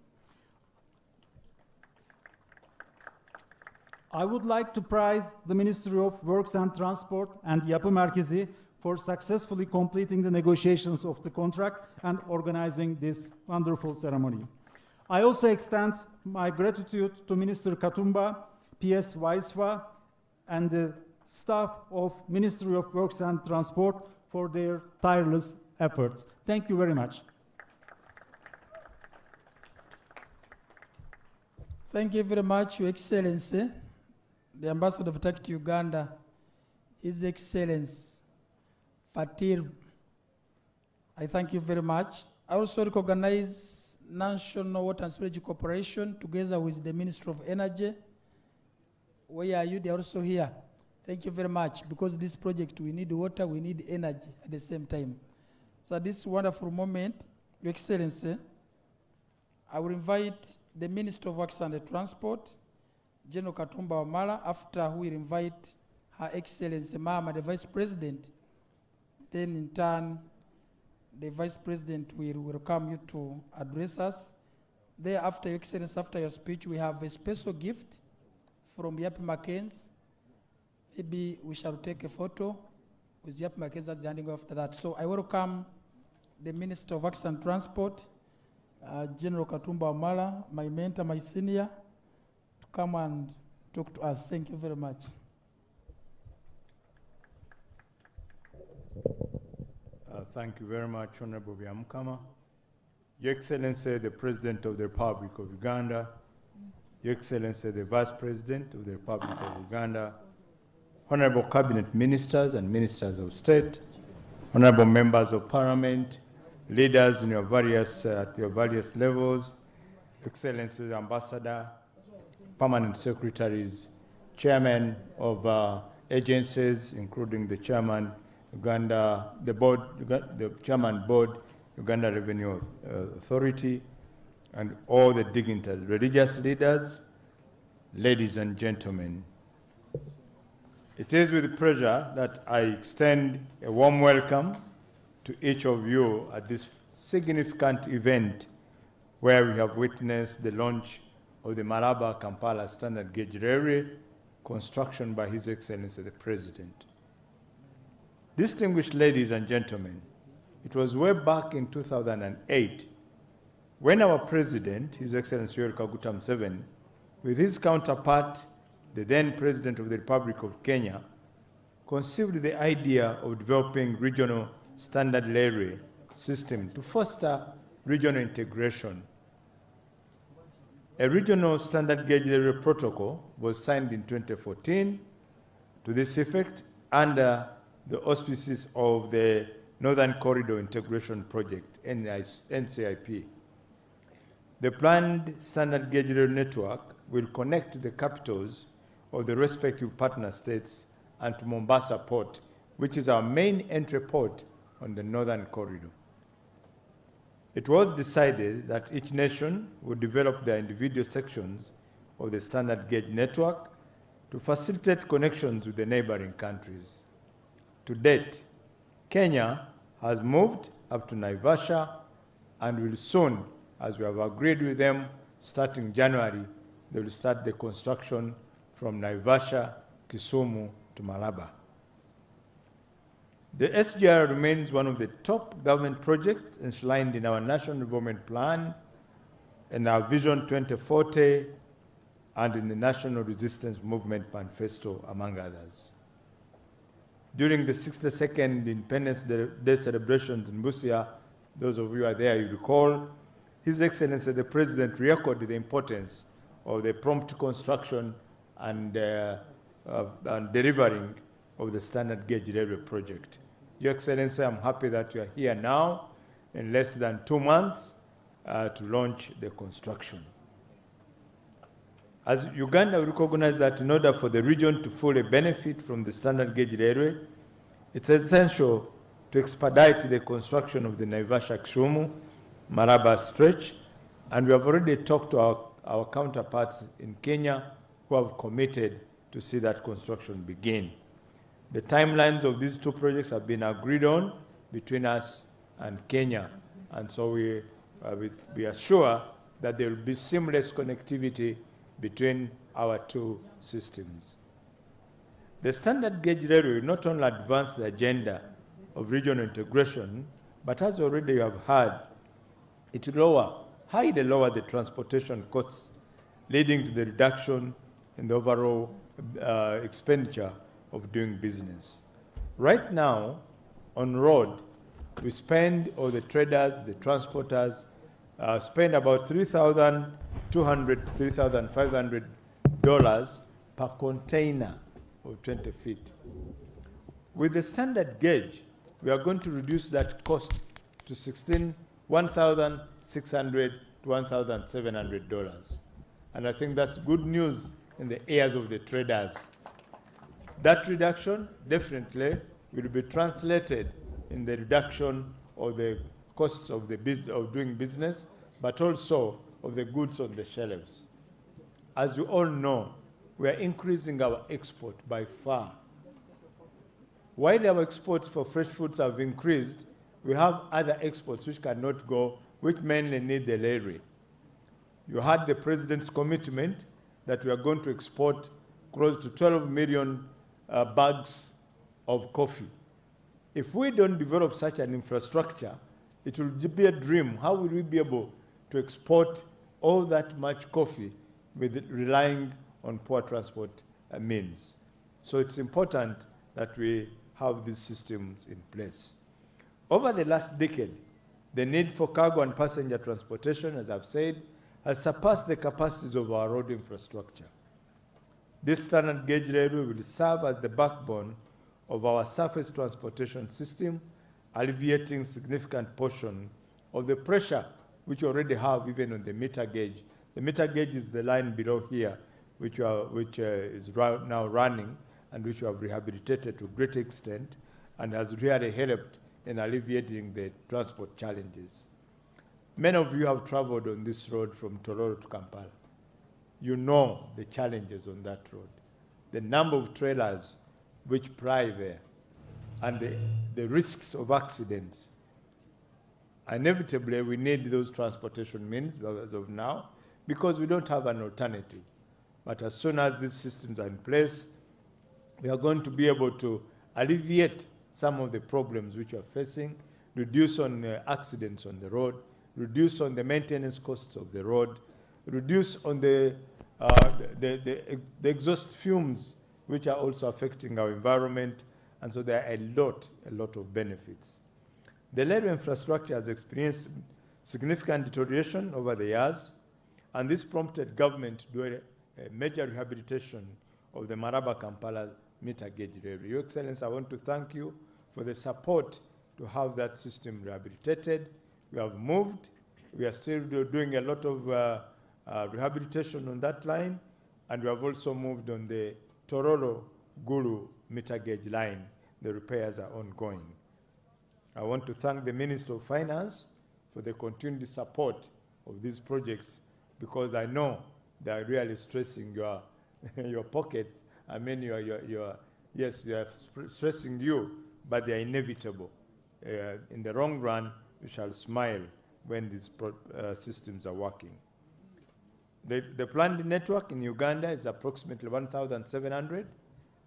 I would like to praise the Ministry of Works and Transport and Yapı Merkezi for successfully completing the negotiations of the contract and organizing this wonderful ceremony. I also extend my gratitude to Minister Katumba, PS Vaisva, and the staff of Ministry of Works and Transport for their tireless efforts. Thank you very much. Thank you very much, Your Excellency, the Ambassador of Turkey to Uganda, His Excellency Fatir. I thank you very much. I also recognize National Water and Sewage Corporation together with the Ministry of Energy. Where are you? They are also here. Thank you very much, because this project, we need water, we need energy at the same time. So this wonderful moment, Your Excellency, I will invite the Minister of Works and Transport, General Katumba Wamala, after we will invite Her Excellency Mama, the Vice President. Then in turn, the Vice President will welcome you to address us. Thereafter, Your Excellency, after your speech, we have a special gift from Yapı Merkezi. Maybe we shall take a photo with Yapı Merkezi standing after that. So I welcome the Minister of Works and Transport, General Katumba Wamala, my mentor, my senior, to come and talk to us. Thank you very much. Thank you very much, Honorable Byamukama. Your Excellency, the President of the Republic of Uganda, Your Excellency, the Vice President of the Republic of Uganda, Honorable Cabinet Ministers and Ministers of State, Honorable Members of Parliament, leaders in at your various levels, Excellencies, Ambassador, Permanent Secretaries, Chairmen of agencies, including the Chairman, the Chairman Board, Uganda Revenue Authority, and all the dignitaries, religious leaders, ladies and gentlemen. It is with pleasure that I extend a warm welcome to each of you at this significant event where we have witnessed the launch of the Malaba-Kampala Standard Gauge Railway construction by His Excellency the President. Distinguished ladies and gentlemen, it was way back in 2008 when our President, His Excellency Yoweri Kaguta Museveni, with his counterpart, the then President of the Republic of Kenya, conceived the idea of developing regional standard railway system to foster regional integration. A regional standard gauge railway protocol was signed in 2014 to this effect under the auspices of the Northern Corridor Integration Project, NCIP. The planned standard gauge rail network will connect the capitals of the respective partner states and to Mombasa Port, which is our main entry port on the Northern Corridor. It was decided that each nation would develop their individual sections of the standard gauge network to facilitate connections with the neighboring countries. To date, Kenya has moved up to Naivasha and will soon, as we have agreed with them, starting January, they will start the construction from Naivasha, Kisumu to Malaba. The SGR remains one of the top government projects enshrined in our National Development Plan and our Vision 2040 and in the National Resistance Movement Manifesto, among others. During the 62nd Independence Day celebrations in Busia, those of you who are there, you recall, His Excellency the President recorded the importance of the prompt construction and delivering of the standard gauge railway project. Your Excellency, I'm happy that you are here now in less than 2 months to launch the construction. As Uganda, we recognize that in order for the region to fully benefit from the standard gauge railway, it's essential to expedite the construction of the Naivasha-Kisumu Malaba stretch, and we have already talked to our counterparts in Kenya who have committed to see that construction begin. The timelines of these two projects have been agreed on between us and Kenya, and so we are sure that there will be seamless connectivity between our two systems. The standard gauge railway will not only advance the agenda of regional integration, but as already you have heard, it will highly lower the transportation costs, leading to the reduction in the overall expenditure of doing business. Right now, on road, we spend, or the traders, the transporters, spend about $3,200 to $3,500 per container of 20 feet. With the standard gauge, we are going to reduce that cost to $1,600 to $1,700. And I think that's good news in the ears of the traders. That reduction definitely will be translated in the reduction of the costs of doing business, but also of the goods on the shelves. As you all know, we are increasing our export by far. While our exports for fresh foods have increased, we have other exports which cannot go, which mainly need the railway. You heard the President's commitment that we are going to export close to 12 million bags of coffee. If we don't develop such an infrastructure, it will be a dream. How will we be able to export all that much coffee with relying on poor transport means? So it's important that we have these systems in place. Over the last decade, the need for cargo and passenger transportation, as I've said, has surpassed the capacities of our road infrastructure. This standard gauge railway will serve as the backbone of our surface transportation system, alleviating significant portion of the pressure which we already have even on the meter gauge. The meter gauge is the line below here, which is now running and which we have rehabilitated to a great extent and has really helped in alleviating the transport challenges. Many of you have traveled on this road from Tororo to Kampala. You know the challenges on that road, the number of trailers which ply there, and the risks of accidents. Inevitably, we need those transportation means as of now because we don't have an alternative. But as soon as these systems are in place, we are going to be able to alleviate some of the problems which we are facing, reduce on accidents on the road, reduce on the maintenance costs of the road, reduce on the exhaust fumes which are also affecting our environment, and so there are a lot of benefits. The railway infrastructure has experienced significant deterioration over the years, and this prompted government to do a major rehabilitation of the Maraba-Kampala meter gauge railway. Your Excellency, I want to thank you for the support to have that system rehabilitated. We have moved. We are still doing a lot of rehabilitation on that line, and we have also moved on the Tororo-Gulu meter gauge line. The repairs are ongoing. I want to thank the Minister of Finance for the continued support of these projects because I know they are really stressing your pocket. I mean, yes, they are stressing you, but they are inevitable. In the long run, we shall smile when these systems are working. The planned network in Uganda is approximately 1,700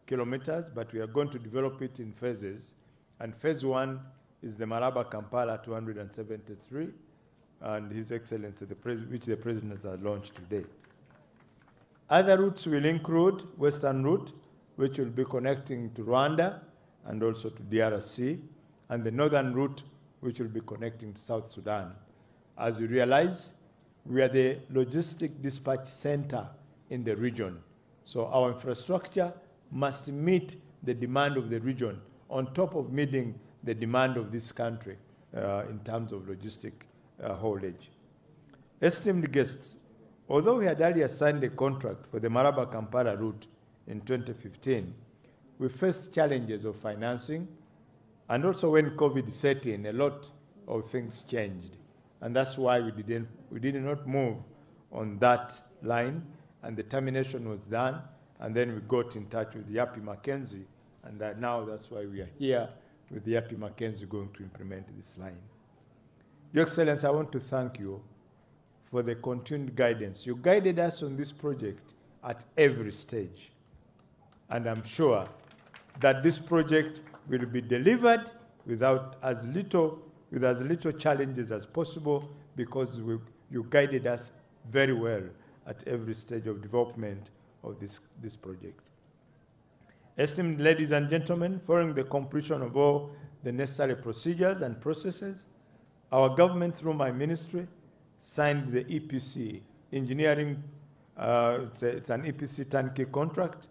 kilometers, but we are going to develop it in phases. And phase 1 is the Maraba-Kampala 273, and His Excellency, which the President has launched today. Other routes will include Western Route, which will be connecting to Rwanda and also to DRC, and the Northern Route, which will be connecting to South Sudan. As you realize, we are the logistic dispatch center in the region. So our infrastructure must meet the demand of the region on top of meeting the demand of this country in terms of logistic haulage. Esteemed guests, although we had earlier signed a contract for the Maraba-Kampala route in 2015, we faced challenges of financing, and also when COVID set in, a lot of things changed. And that's why we did not move on that line, and the termination was done, and then we got in touch with Yapi Mackenzie, and now that's why we are here with Yapi Mackenzie going to implement this line. Your Excellency, I want to thank you for the continued guidance. You guided us on this project at every stage, and I'm sure that this project will be delivered with as little challenges as possible because you guided us very well at every stage of development of this project. Esteemed ladies and gentlemen, following the completion of all the necessary procedures and processes, our government, through my ministry, signed the EPC engineering. It's an EPC turnkey contract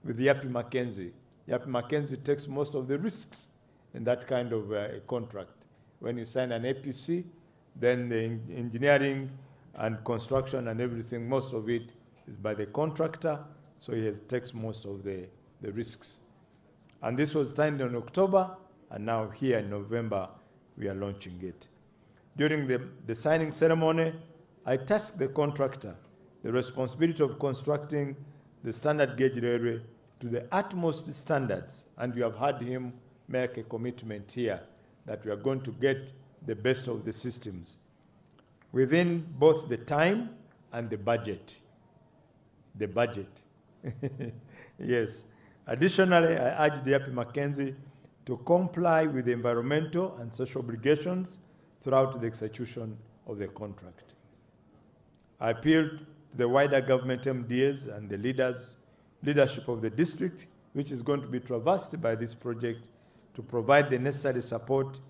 with Yapi Mackenzie. Yapi Mackenzie takes most of the risks in that kind of contract. When you sign an EPC, then the engineering and construction and everything, most of it is by the contractor, so he takes most of the risks. And this was signed in October, and now here in November, we are launching it. During the signing ceremony, I tasked the contractor the responsibility of constructing the standard gauge railway to the utmost standards, and you have heard him make a commitment here that we are going to get the best of the systems within both the time and the budget. The budget. Yes. Additionally, I urged Yapi Mackenzie to comply with the environmental and social obligations throughout the execution of the contract. I appealed to the wider government MDAs and the leadership of the district, which is going to be traversed by this project, to provide the necessary support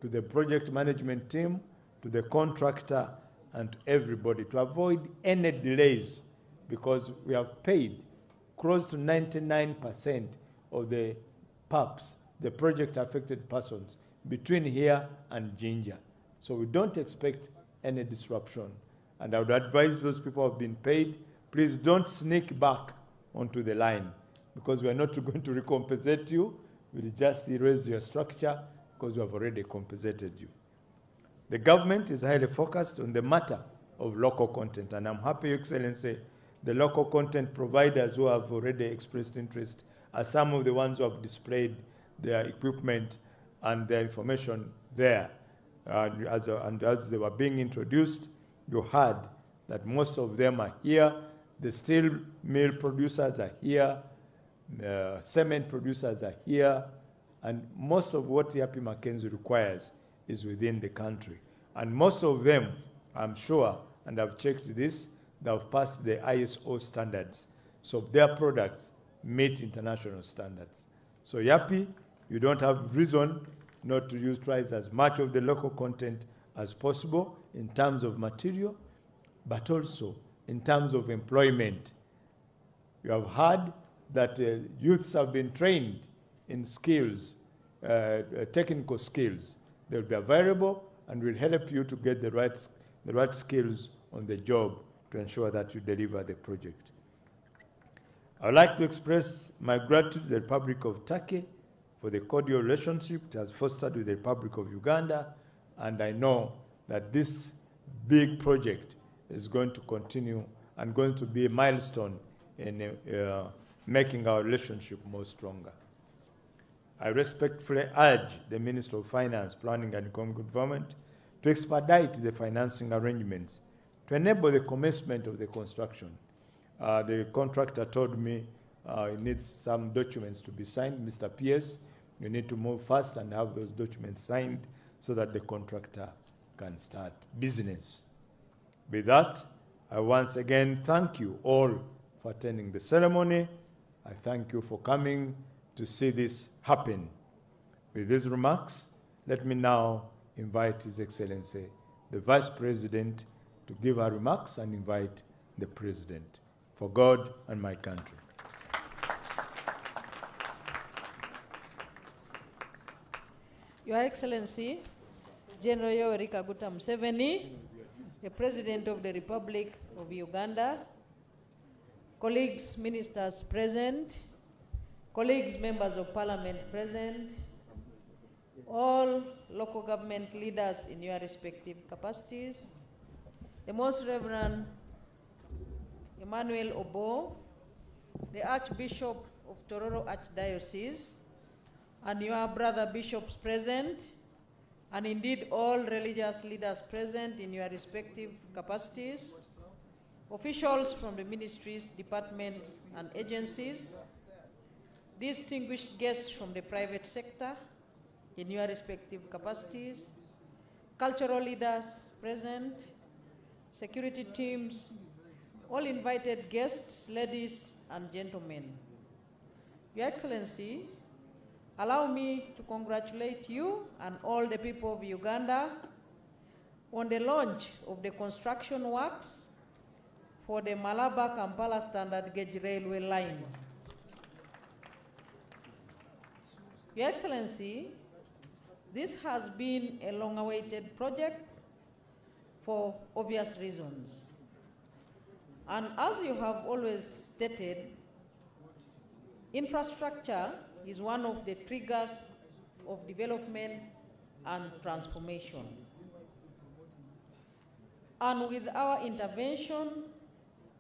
to the project management team, to the contractor, and to everybody to avoid any delays, because we have paid close to 99% of the PAPs, the project affected persons, between here and Jinja. So we don't expect any disruption. And I would advise those people who have been paid, please don't sneak back onto the line, because we are not going to recompensate you. We'll just erase your structure because we have already compensated you. The government is highly focused on the matter of local content, and I'm happy, Your Excellency, the local content providers who have already expressed interest are some of the ones who have displayed their equipment and their information there. And as they were being introduced, you heard that most of them are here. The steel mill producers are here. The cement producers are here. And most of what Yapi Mackenzie requires is within the country. And most of them, I'm sure, and I've checked this, they have passed the ISO standards. So their products meet international standards. So Yapi, you don't have reason not to utilize as much of the local content as possible in terms of material, but also in terms of employment. You have heard that youths have been trained in skills, technical skills. They'll be available and will help you to get the right skills on the job to ensure that you deliver the project. I would like to express my gratitude to the Republic of Turkey for the cordial relationship it has fostered with the Republic of Uganda, and I know that this big project is going to continue and going to be a milestone in making our relationship more stronger. I respectfully urge the Minister of Finance, Planning and Economic Development to expedite the financing arrangements to enable the commencement of the construction. The contractor told me he needs some documents to be signed. Mr. Pierce, you need to move fast and have those documents signed so that the contractor can start business. With that, I once again thank you all for attending the ceremony. I thank you for coming to see this happen. With these remarks, let me now invite His Excellency, the Vice President, to give her remarks and invite the President. For God and my country. Your Excellency, General Yoweri Kaguta Museveni, the President of the Republic of Uganda, colleagues, ministers present, colleagues, members of parliament present, all local government leaders in your respective capacities, the Most Reverend Emmanuel Obo, the Archbishop of Tororo Archdiocese, and your brother bishops present, and indeed all religious leaders present in your respective capacities, officials from the ministries, departments, and agencies, distinguished guests from the private sector in your respective capacities, cultural leaders present, security teams, all invited guests, ladies and gentlemen. Your Excellency, allow me to congratulate you and all the people of Uganda on the launch of the construction works for the Malaba-Kampala Standard Gauge Railway Line. Your Excellency, this has been a long-awaited project for obvious reasons. And as you have always stated, infrastructure is one of the triggers of development and transformation. And with our intervention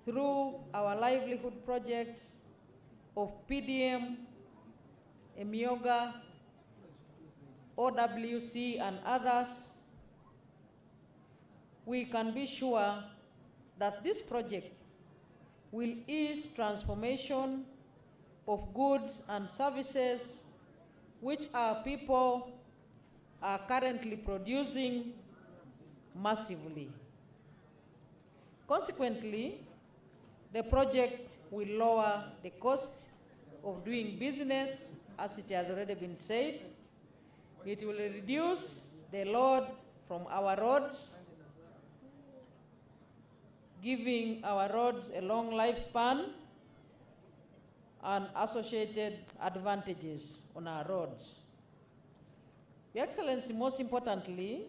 through our livelihood projects of PDM, EMIOGA, OWC, and others, we can be sure that this project will ease transformation of goods and services which our people are currently producing massively. Consequently, the project will lower the cost of doing business, as it has already been said. It will reduce the load from our roads, giving our roads a long lifespan and associated advantages on our roads. Your Excellency, most importantly,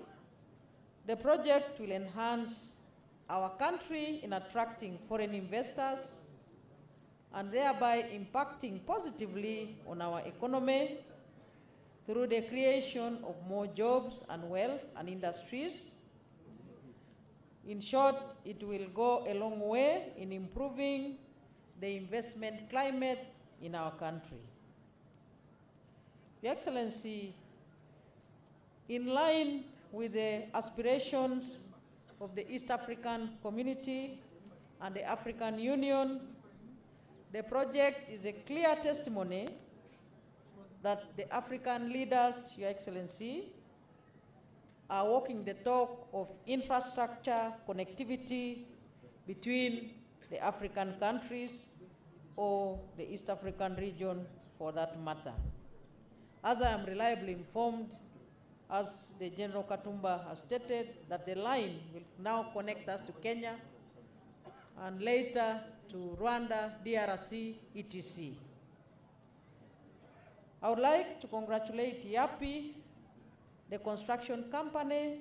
the project will enhance our country in attracting foreign investors and thereby impacting positively on our economy through the creation of more jobs and wealth and industries. In short, it will go a long way in improving the investment climate in our country. Your Excellency, in line with the aspirations of the East African community and the African Union, the project is a clear testimony that the African leaders, Your Excellency, are walking the talk of infrastructure connectivity between the African countries or the East African region for that matter. As I am reliably informed, as the General Katumba has stated, that the line will now connect us to Kenya and later to Rwanda, DRC, etc. I would like to congratulate YAPI, the construction company,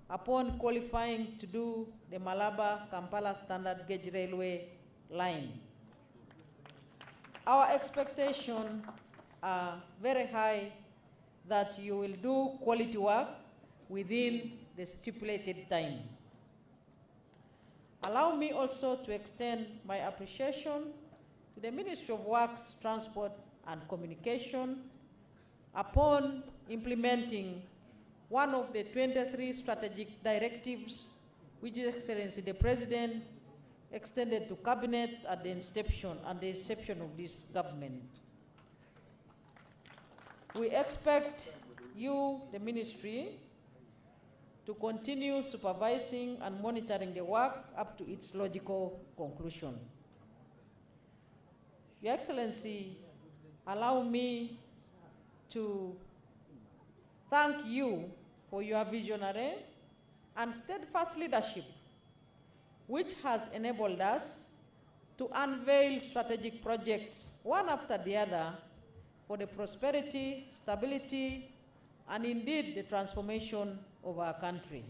upon qualifying to do the Malaba-Kampala standard gauge railway line. Our expectations are very high that you will do quality work within the stipulated time. Allow me also to extend my appreciation to the Ministry of Works, Transport and Communication upon implementing one of the 23 strategic directives which His Excellency the President extended to Cabinet at the inception of this government. We expect you, the Ministry, to continue supervising and monitoring the work up to its logical conclusion. Your Excellency, allow me to thank you for your visionary and steadfast leadership, which has enabled us to unveil strategic projects one after the other for the prosperity, stability, and indeed the transformation of our country.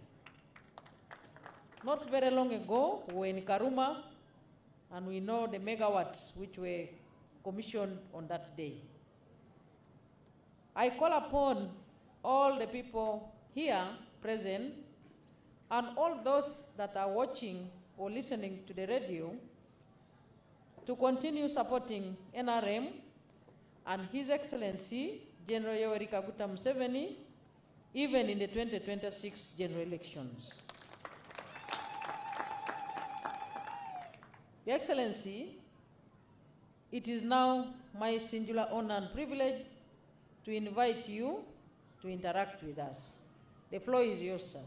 Not very long ago, we were in Karuma, and we know the megawatts which were commissioned on that day. I call upon all the people here present and all those that are watching or listening to the radio to continue supporting NRM and His Excellency General Yoweri Kaguta Museveni, even in the 2026 general elections. Your Excellency, it is now my singular honor and privilege to invite you to interact with us. The floor is yours, sir.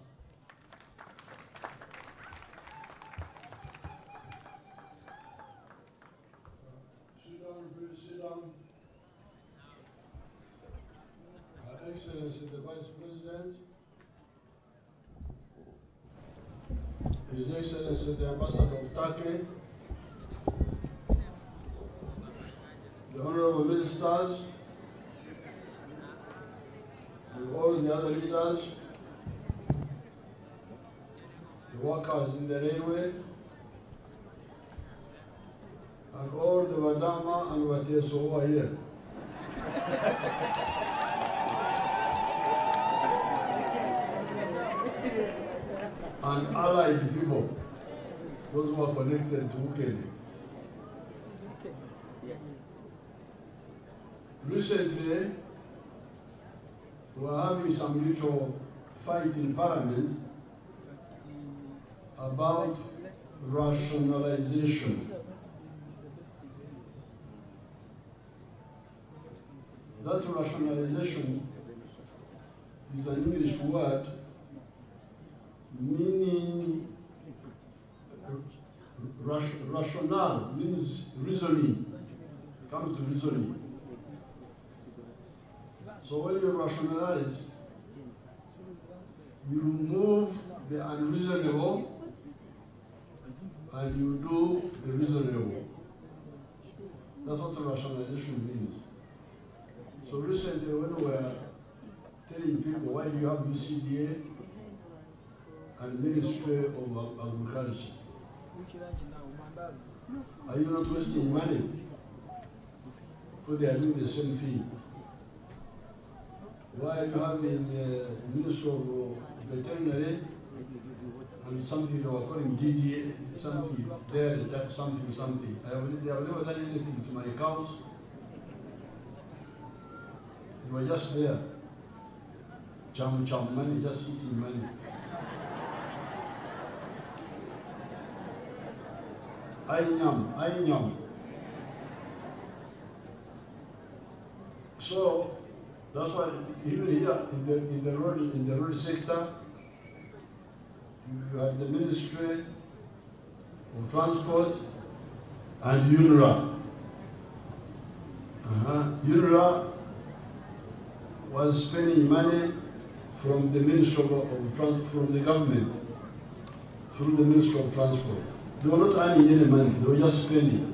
Sit down, please sit down. Her Excellency the Vice President, His Excellency the Ambassador of Turkey, the Honorable Ministers, and all the other leaders, the workers in the railway, and all the Wadama and Wateso over here. And allied people, those who are connected to Ukele. Recently, we are having some little fight in Parliament about rationalization. That rationalization is an English word meaning rational, means reasoning, come to reasoning. So when you rationalize, you remove the unreasonable and you do the reasonable. That's what rationalization means. So recently when we were telling people, why do you have UCDA and Ministry of Agriculture? Are you not wasting money? Because they are doing the same thing. Why are you having the Ministry of Veterinary and something they were calling DDA, something there, that something. They have never done anything to my cows. They were just there. Chum money, just eating money. I nyam. So that's why even here in the road sector, you have the Ministry of Transport and UNRWA. UNRWA was spending money from the Ministry from the government through the Ministry of Transport. They were not earning any money; they were just spending.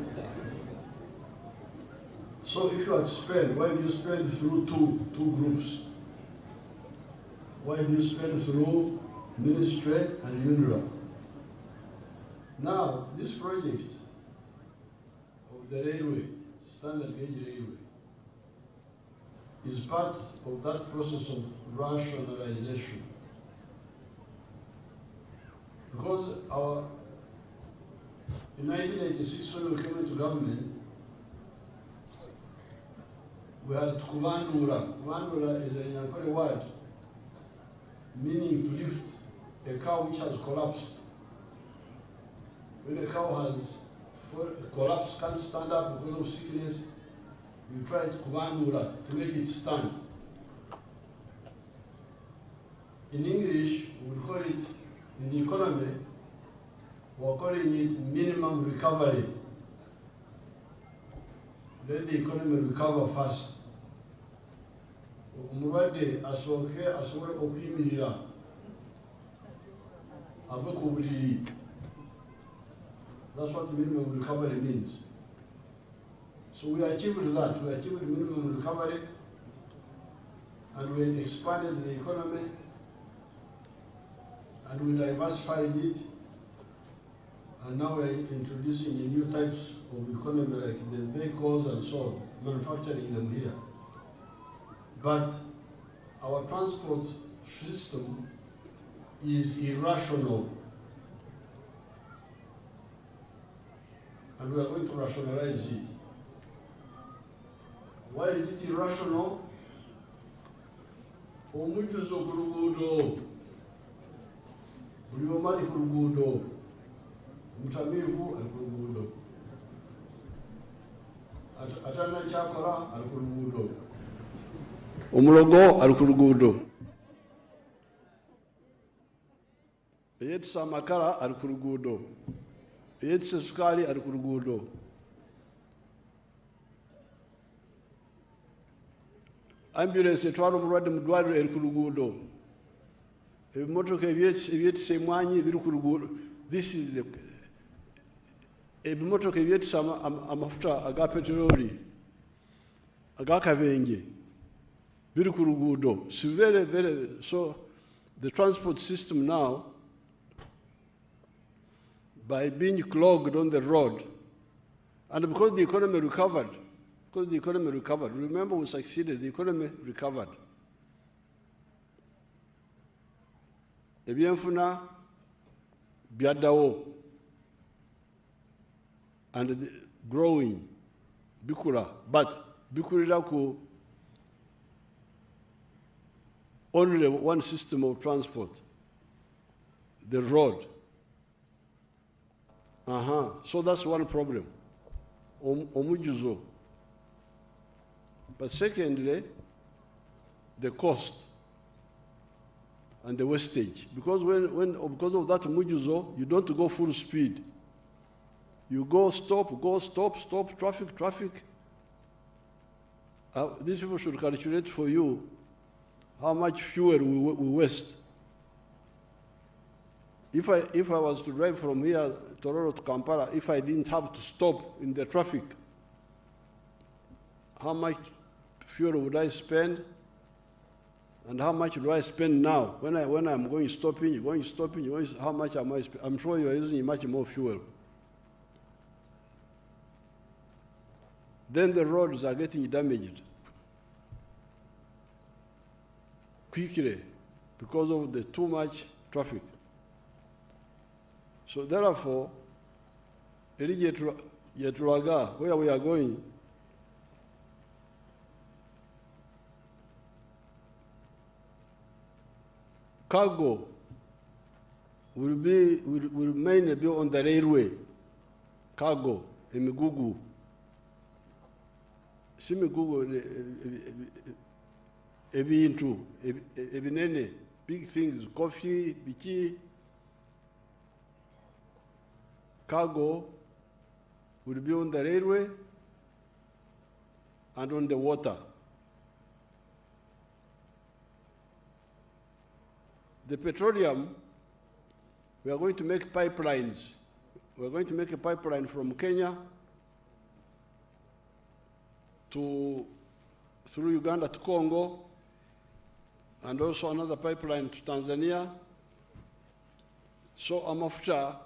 So if you had spent, why do you spend through two groups? Why do you spend through Ministry and UNRWA? Now, this project of the railway, standard gauge railway, is part of that process of rationalization. Because in 1986, when we came into government, we had Kuvandura. Kuvandura is a Nyankore word meaning to lift a cow which has collapsed. When a cow has collapsed, can't stand up because of sickness, you try to Kuvandura to make it stand. In English, we would call it, in the economy, we're calling it minimum recovery. Let the economy recover fast. Umurwadde asooke asobole okuyimirira ave ku buliri. That's what minimum recovery means. So we achieved that. We achieved minimum recovery, and we expanded the economy, and we diversified it, and now we are introducing new types of economy like the vehicles and so on, manufacturing them here. But our transport system is irrational, and we are going to rationalize it. Why is it irrational? Omujuzo ku luguudo, buli omu ali ku luguudo, omutamiivu ali ku luguudo, atalina kyakola ali ku luguudo, omulogo ali ku luguudo, eyeetisa amakala ali ku luguudo, eyeetisa sukaali ali ku luguudo. Ambulance etwala omulwadde mu ddwaliro eri ku luguudo, ebimotoka ebyetisa emwanyi biri ku luguudo. This is ebimotoka ebyetisa amafuta aga peteroli agakabenje biri ku luguudo. So the transport system now, by being clogged on the road, and because the economy recovered, remember we succeeded, the economy recovered. Ebyenfuna byaddawo, and growing, bikula, but bikulira ku only one system of transport, the road. So that's one problem, omujuzo. But secondly, the cost and the wastage. Because because of that mujuzo, you don't go full speed. You go stop, traffic. These people should calculate for you how much fuel we waste. If I was to drive from here, Tororo to Kampala, if I didn't have to stop in the traffic, how much fuel would I spend? And how much do I spend now? When I'm going stopping, how much am I spending? I'm sure you're using much more fuel. Then the roads are getting damaged quickly because of the too much traffic. So therefore, Yetulaga, where we are going, cargo will mainly be on the railway. Cargo, emigugu. Simigugu, ebintu, ebinene, big things, coffee, biki. Cargo will be on the railway and on the water. The petroleum, we are going to make pipelines. We are going to make a pipeline from Kenya through Uganda to Congo, and also another pipeline to Tanzania. So amafuta,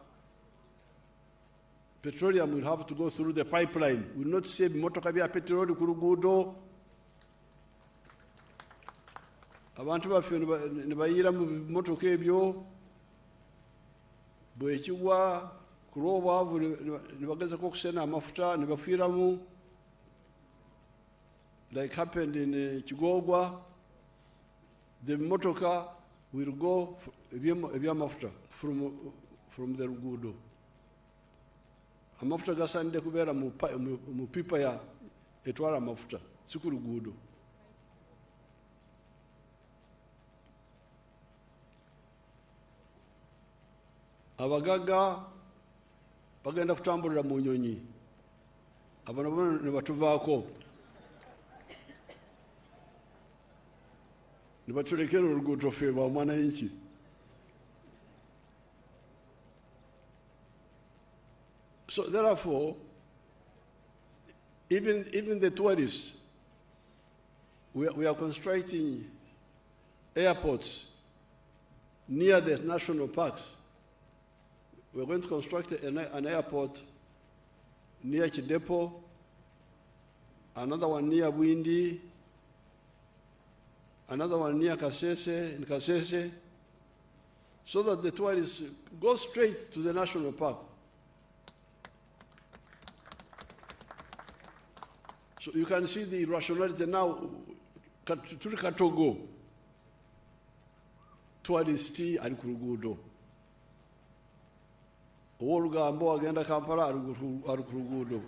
petroleum will have to go through the pipeline. We will not say motoka bya petrol ku luguudo. Abantu baffe ne bayira mu motoka ebyo bwekigwa ku lw'obwavu ne bagezako okusena amafuta ne bafiiramu, like happened in Kigogwa. The motoka will go ebyamafuta from the luguudo. Amafuta gasaanidde kubeera mu pipa ya etwala amafuta, si ku luguudo. Abagagga bagenda kutambulira mu nyonyi, abano ne batuvaako ne batulekera oluguudo ffe ba mwananchi. So therefore, even the tourists, we are constructing airports near the national parks. We're going to construct an airport near Chidepo, another one near Bwindi, another one near Kasese, so that the tourists go straight to the national park. So you can see the irrationality now. Turi Katogo, tourists ali ku luguudo. Olugambo agenda Kampala ali ku luguudo.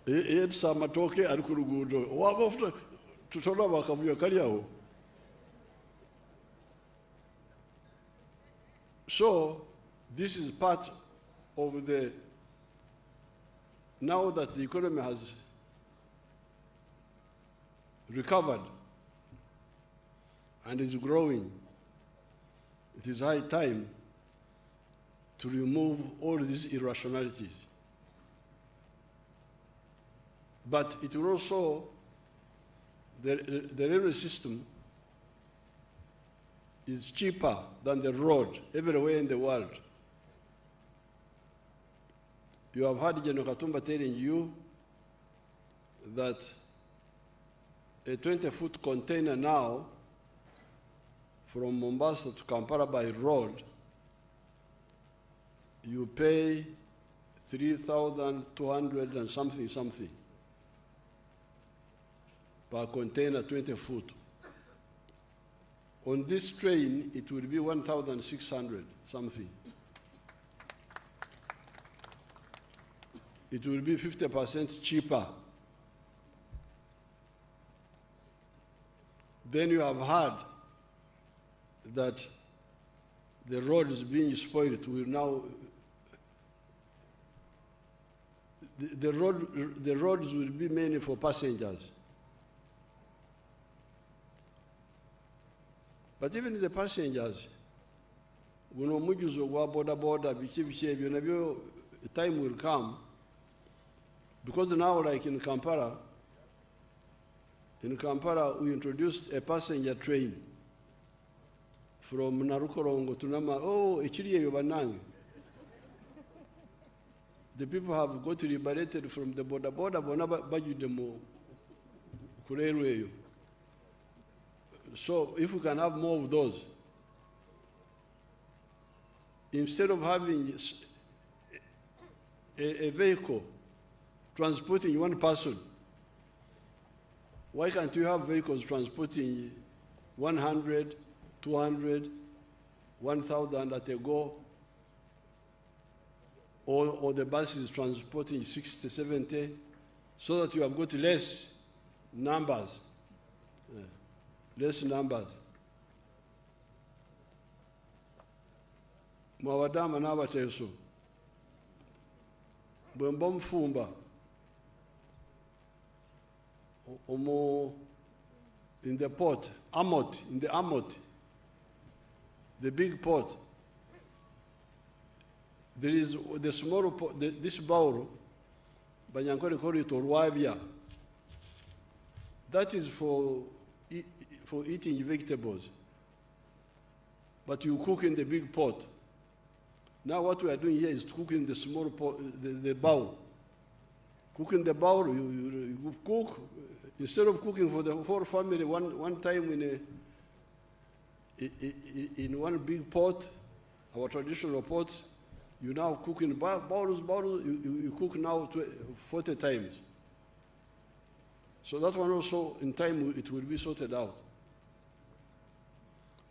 Eyetisa amatooke ali ku luguudo. Owamafuta tutolaba akavuyo kali awo. So this is part of the, now that the economy has recovered and is growing, it is high time to remove all these irrationalities. But it will also, the railway system is cheaper than the road everywhere in the world. You have heard General Katumba telling you that a 20-foot container now from Mombasa to Kampala by road, you pay 3,200 and something per container, 20 foot. On this train, it will be 1,600 something. It will be 50% cheaper. Then you have heard that the road is being spoiled. We now, the roads will be mainly for passengers. But even the passengers, guno omujuzo gwa boda boda biki ebyo nabyo time will come, because now like in Kampala we introduced a passenger train from Narukorongo to Nama. Oh, ekiriyo banange. The people have got liberated from the boda boda bona bajude mu ku railway. So if we can have more of those, instead of having a vehicle transporting one person, why can't you have vehicles transporting 100, 200, 1,000 at a go, or the buses transporting 60, 70, so that you have got less numbers. Less numbers. Mwawadama n'abateeso bwe mba omufumba in the port, in the Amot, the big port, there is the small port, this bowl, Banyankore call it Orwabia. That is for eating vegetables, but you cook in the big pot. Now what we are doing here is cooking the small pot, the bowl. Cooking the bowl, you cook, instead of cooking for the whole family one time in one big pot, our traditional pots, you now cook in bottles, you cook now 40 times. So that one also, in time, it will be sorted out.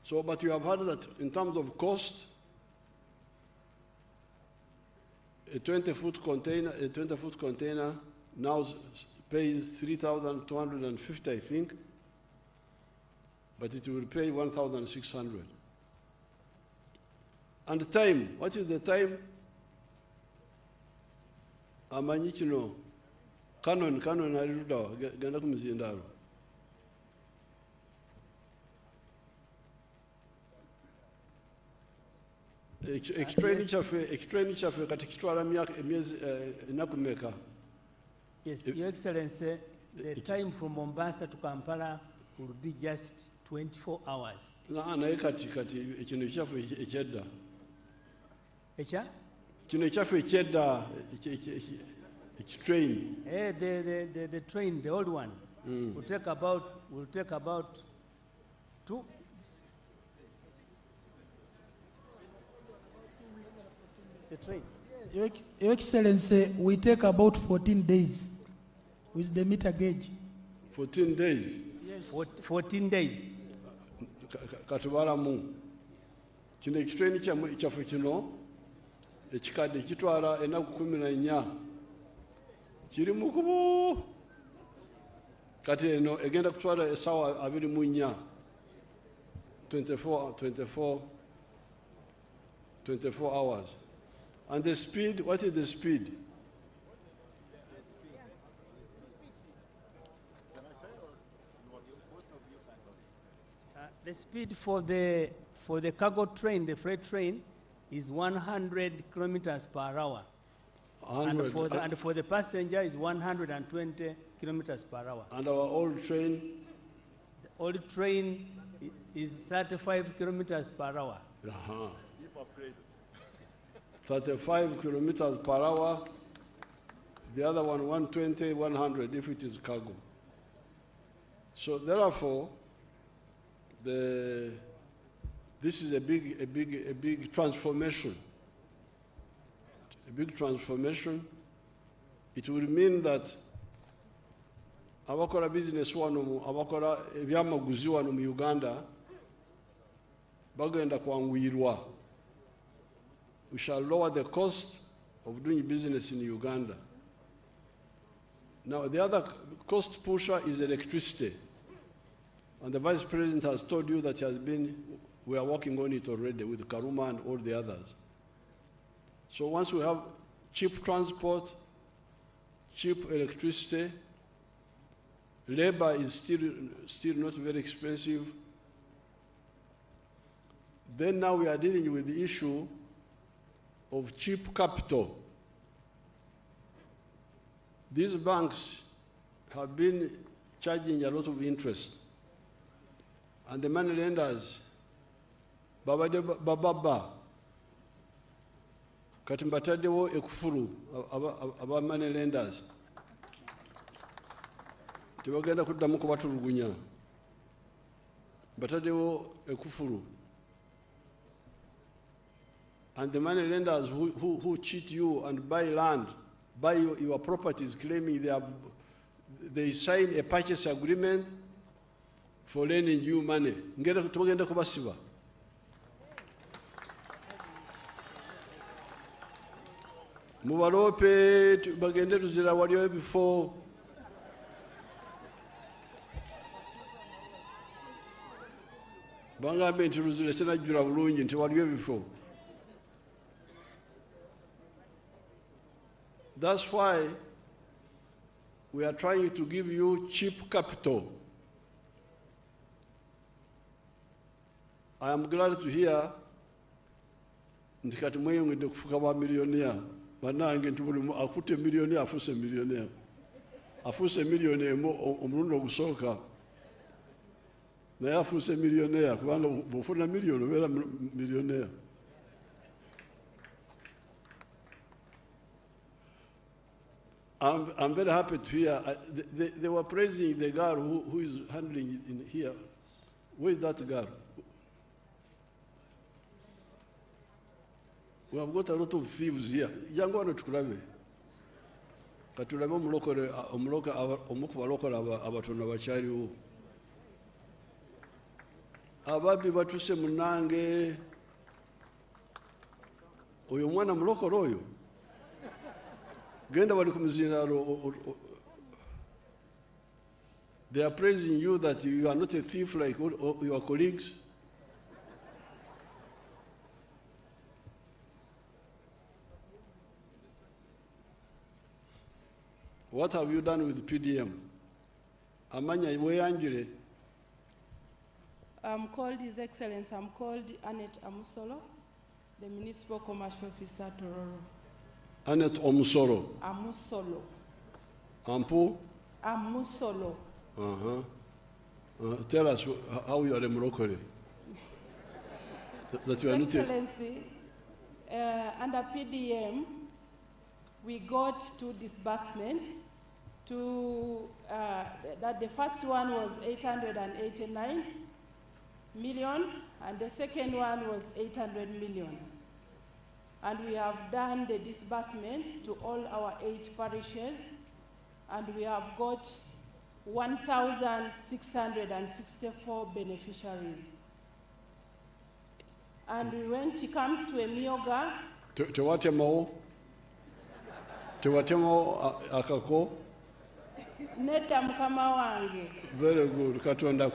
So, but you have heard that in terms of cost, a 20-foot container now pays 3,250, I think, but it will pay 1,600. And the time, what is the time? Amanyi kino, Canon alirudawa, genda kumuzindalo. Extrain kati kitwala emyezi enakumeka. Yes, Your Excellency, the time from Mombasa to Kampala will be just 24 hours. Naye kati ekino ekyaffe ekyedda. Echa? Kino ekyaffe ekyedda train. The train, the old one, will take about 2. The train. Your Excellency, we take about 14 days with the meter gauge. 14 days? Yes. 14 days. Katubalamu. Kino ekitweni kyaffe kino ekikadde kitwala ennaku 14. Kiri mu kubo. Kati eno egenda kutwala essaawa 24. 24 hours. And the speed, what is the speed? The speed for the cargo train, the freight train, is 100 kilometers per hour. And for the passenger is 120 kilometers per hour. And our old train? The old train is 35 kilometers per hour. Uh-huh. 35 kilometers per hour. The other one 120, 100 if it is cargo. So therefore, this is a big transformation. A big transformation. It will mean that abakora business wano abakora ebyamaguzi wano mu Uganda bagenda kwanguyirwa. We shall lower the cost of doing business in Uganda. Now, the other cost pusher is electricity. And the Vice President has told you that we are working on it already with Karuma and all the others. So once we have cheap transport, cheap electricity, labor is still not very expensive, Then now we are dealing with the issue of cheap capital. These banks have been charging a lot of interest. And the money lenders, bababa, kati mbataddewo ekufulu aba money lenders. Tebagenda kuddamu kubatulugunya. Mbataddewo ekufulu. And the money lenders who cheat you and buy land, buy your properties, claiming they sign a purchase agreement for lending you money. Tubagenda kubasiba. Mubalope bagende tuzira waliyo before. Bangambe nti luzira sinajjula bulungi nti waliyo before. That's why we are trying to give you cheap capital. I am glad to hear nti kati mweyongedde kufuka ba millionaire. Banange nti buli akute millionaire afuse millionaire. Afuse millionaire omulundi ogusooka. Naye afuse millionaire kubanga bw'ofuna million obeera millionaire. I'm very happy to hear. They were praising the girl who is handling it in here. Where is that girl? We have got a lot of thieves here. Yango wano tukulabe. Katulabe omukubalokole abatono bakyaliwo. Ababbi batuse munange. Oyo mwana mulokole oyo. Genda bali kumuzindalo. They are praising you that you are not a thief like your colleagues. What have you done with PDM? Amanya Weyanjure. I'm called His Excellency. I'm called Annette Amusolo, the Municipal Commercial Officer, Tororo. Annette Omusolo. Amusolo. Ampu? Amusolo. Tell us how you are a Moroccan. That you are not. Excellency, under PDM, we got 2 disbursements. That the first one was 889 million, and the second one was 800 million. And we have done the disbursements to all our 8 parishes, and we have got 1,664 beneficiaries. And when it comes to Emioga, Tewatemo akako. Neta mukama wange. Very good. Katonda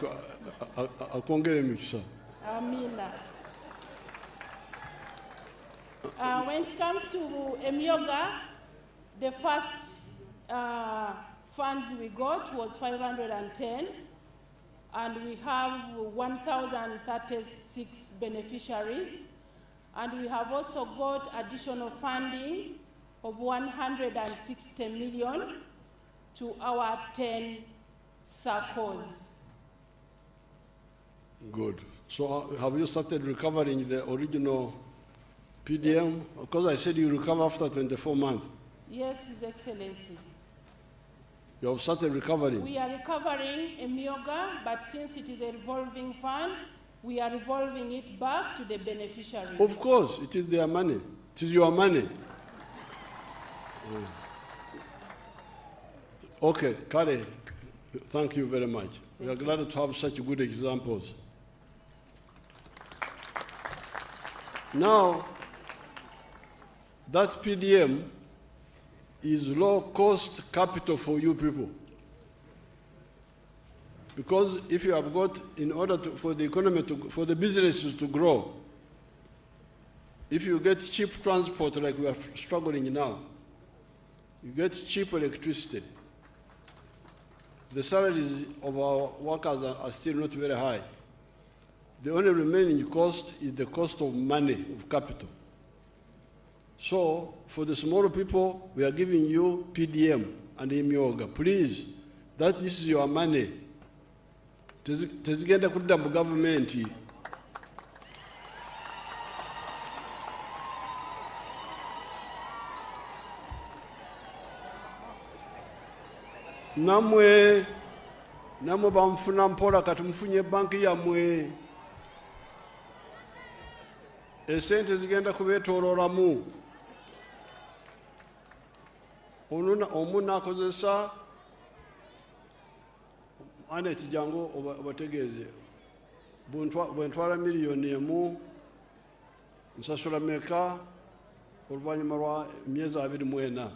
akongere mikisa. Amina. When it comes to Emioga, the first funds we got was 510, and we have 1,036 beneficiaries, and we have also got additional funding of 160 million to our 10 circles. Good. So have you started recovering the original PDM? Because I said you recover after 24 months. Yes, His Excellency. You have started recovering? We are recovering Emioga, but since it is a revolving fund, we are revolving it back to the beneficiaries. Of course, it is their money. It is your money. Okay, Kare, thank you very much. We are glad to have such good examples. Now, that PDM is low-cost capital for you people. Because if you have got, in order for the economy, for the businesses to grow, if you get cheap transport like we are struggling now, you get cheap electricity. The salaries of our workers are still not very high. The only remaining cost is the cost of money, of capital. So, for the smaller people, we are giving you PDM and Imyoga. Please, this is your money. Tezigenda kudda mu government. Namwe bamfuna mpola kati mufunye banki yammwe. Esente zigenda kubeetooloolamu. Omuntu akozesa ane ekijango obategeeze bwe ntwala miliyoni emu nsasula meka oluvannyuma lwa emyezi 24.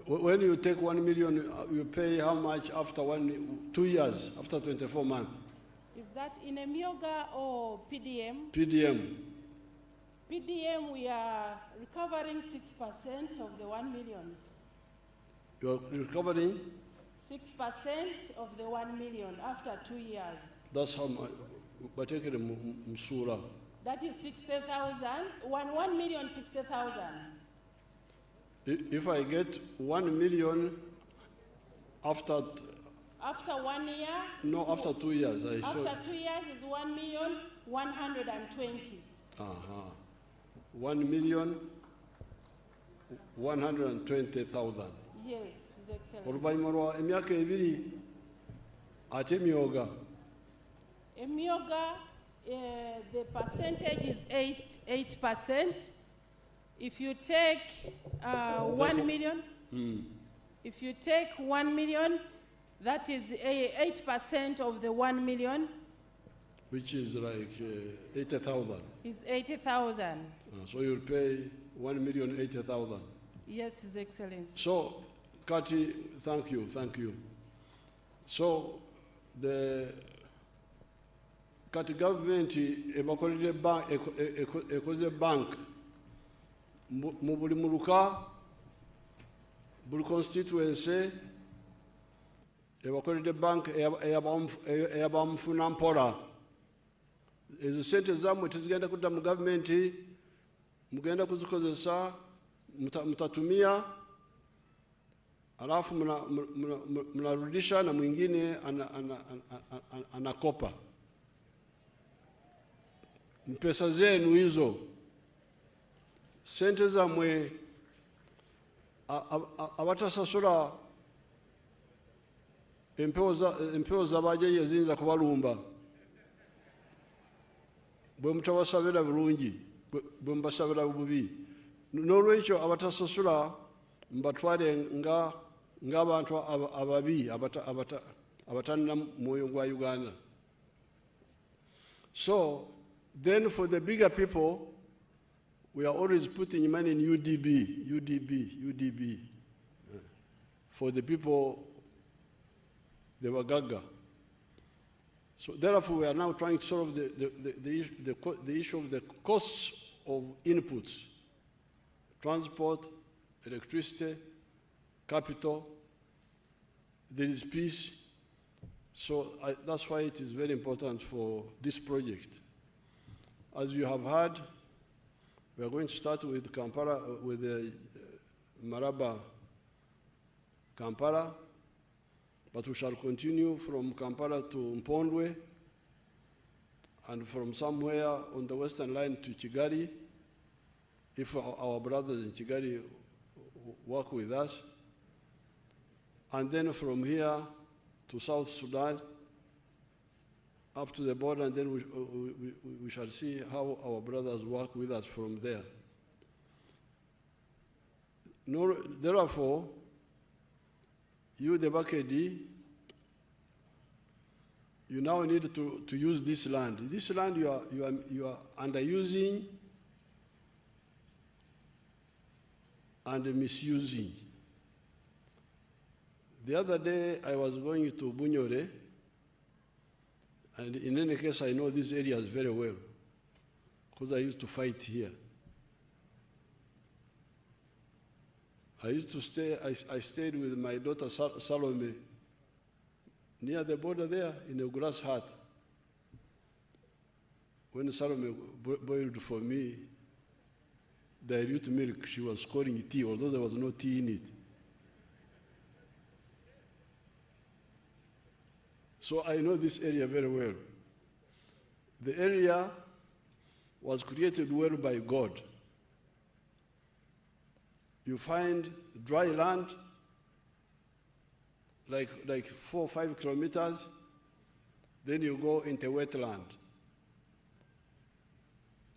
When you take 1 million, you pay how much after 2 years, after 24 months? Is that in a Myoga or PDM? PDM. PDM, we are recovering 6% of the 1 million. You're recovering? 6% of the 1 million after 2 years. That's how much. But take it in Msura. That is 60,000. 1 million 60,000. If I get 1 million after 1 year? No, after 2 years. After 2 years is 1 million 120. 1 million 120,000. Yes, His Excellency. Oluvannyuma lwa emyaka ebiri ate Myoga. In Myoga, the percentage is 8%. If you take 1 million, if you take 1 million, that is 8% of the 1 million. Which is like 80,000. Is 80,000. So you'll pay 1,080,000. Yes, His Excellency. So, Kati, thank you. So, the Kati government ekoze bank mu buli muluka buli constituency ebakoledde bank eyabamufuna mpola. Ezo sente zammwe tezigenda kudda mu gavumenti, mugenda kuzikozesa mtatumia, alafu mnarudisha na mwingine anakopa. Pesa zenu hizo, sente zammwe abatasasula empewo z'abajeyi eziyinza kubalumba. Bwe mutabasabira bulungi, bwe mubasabira bubi. N'olwekyo abatasasula mbatwale ng'abantu ababi abatalina mwoyo gwa Uganda. So, then for the bigger people, we are always putting money in UDB. For the people, they were gaga. So therefore, we are now trying to solve the issue of the costs of inputs, transport, electricity, capital. There is peace. So that's why it is very important for this project. As you have heard, we are going to start with Kampala, with Maraba, Kampala, but we shall continue from Kampala to Mpondwe, and from somewhere on the western line to Kigali, if our brothers in Kigali work with us, and then from here to South Sudan, up to the border, and then we shall see how our brothers work with us from there. Therefore, you, the Bakedi, you now need to use this land. This land you are underusing and misusing. The other day I was going to Bunyore, and in any case I know these areas very well, because I used to fight here. I used to stay, I stayed with my daughter Salome near the border there in a grass hut. When Salome boiled for me dilute milk, she was calling tea, although there was no tea in it. So I know this area very well. The area was created well by God. You find dry land, like 4 or 5 kilometers, then you go into wetland.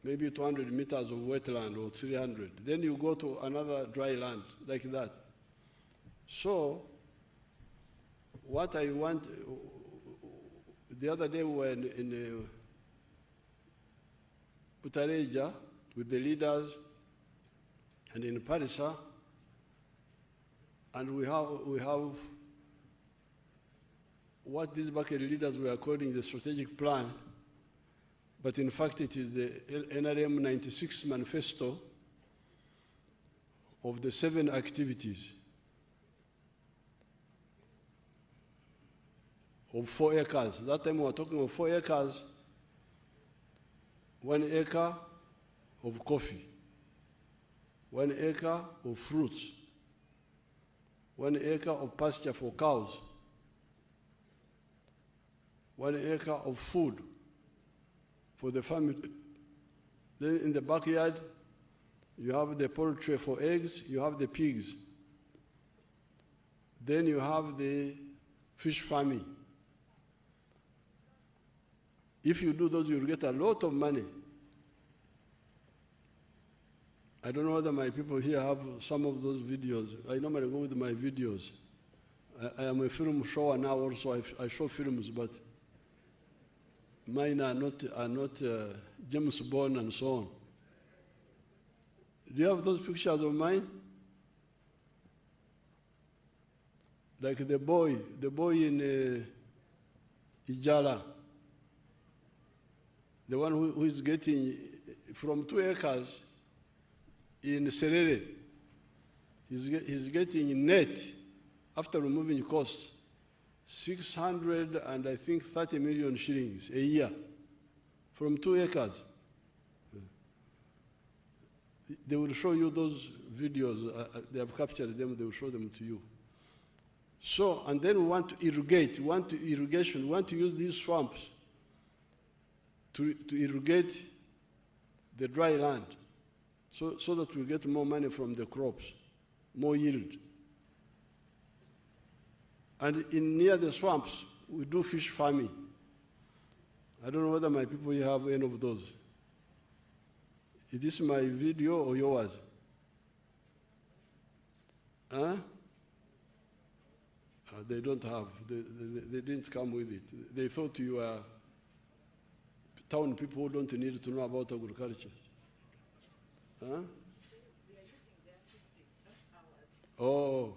Maybe 200 meters of wetland or 300. Then you go to another dry land, like that. So, what I want, the other day we were in Butareja with the leaders and in Parisa, and we have what these bucket leaders were calling the strategic plan, but in fact it is the NRM 96 manifesto of the 7 activities of 4 acres. That time we were talking of 4 acres, 1 acre of coffee, 1 acre of fruits, 1 acre of pasture for cows, 1 acre of food for the family. Then in the backyard, you have the poultry for eggs, you have the pigs. Then you have the fish farming. If you do those, you'll get a lot of money. I don't know whether my people here have some of those videos. I normally go with my videos. I am a film shower now also. I show films, but mine are not James Bond and so on. Do you have those pictures of mine? Like the boy in Ijala, the one who is getting from 2 acres in Serere, he's getting net, after removing costs, 600 and I think 30 million shillings a year from 2 acres. They will show you those videos. They have captured them. They will show them to you. So, and then we want to irrigate. We want to irrigation. We want to use these swamps to irrigate the dry land, so that we get more money from the crops, more yield. And near the swamps, we do fish farming. I don't know whether my people here have any of those. Is this my video or yours? Huh? They don't have. They didn't come with it. They thought you were town people who don't need to know about agriculture. Huh? Oh,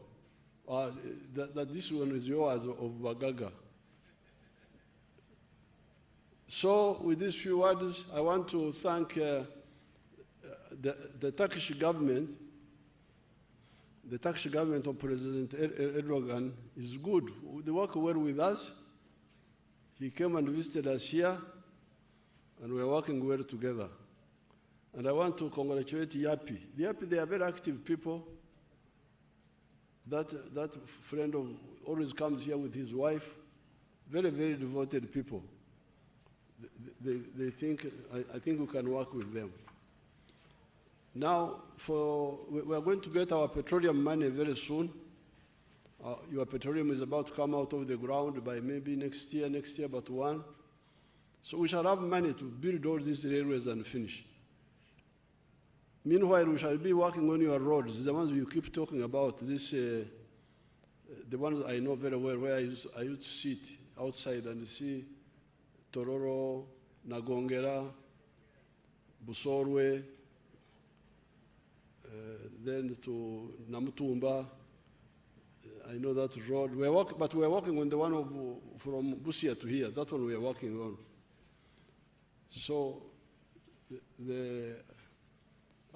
that this one is yours of Bagaga. So with these few words, I want to thank the Turkish government. The Turkish government of President Erdogan is good. They work well with us. He came and visited us here, and we're working well together. And I want to congratulate Yapi. The Yapi, they are very active people. That friend always comes here with his wife. Very, very devoted people. They think, I think we can work with them. Now, we are going to get our petroleum money very soon. Your petroleum is about to come out of the ground by maybe next year but 1. So we shall have money to build all these railways and finish. Meanwhile, we shall be working on your roads, the ones you keep talking about, the ones I know very well, where I used to sit outside and see Tororo, Nagongera, Busorwe, then to Namutumba, I know that road. But we are working on the one from Busia to here. That one we are working on. So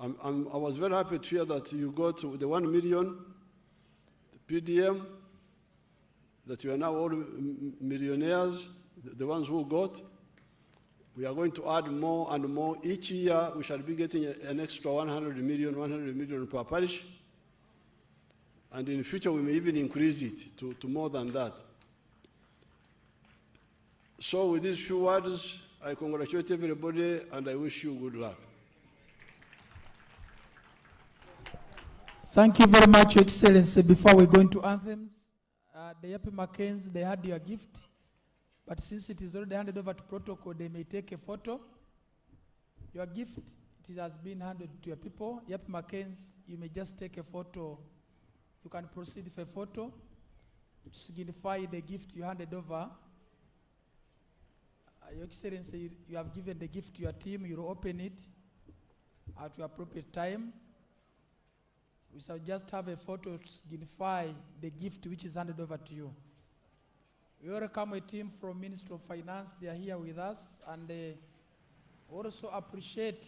I was very happy to hear that you got the 1 million, the PDM, that you are now all millionaires, the ones who got. We are going to add more and more. Each year we shall be getting an extra 100 million per parish. And in the future we may even increase it to more than that. So with these few words, I congratulate everybody and I wish you good luck. Thank you very much, Your Excellency. Before we go into anthems, the Happy Mackenzie, they had your gift. But since it is already handed over to protocol, they may take a photo. Your gift, it has been handed to your people. Yep, Mackenzie, you may just take a photo. You can proceed with a photo to signify the gift you handed over. Your Excellency, you have given the gift to your team. You will open it at your appropriate time. We shall just have a photo to signify the gift which is handed over to you. We welcome a team from Ministry of Finance. They are here with us, and they also appreciate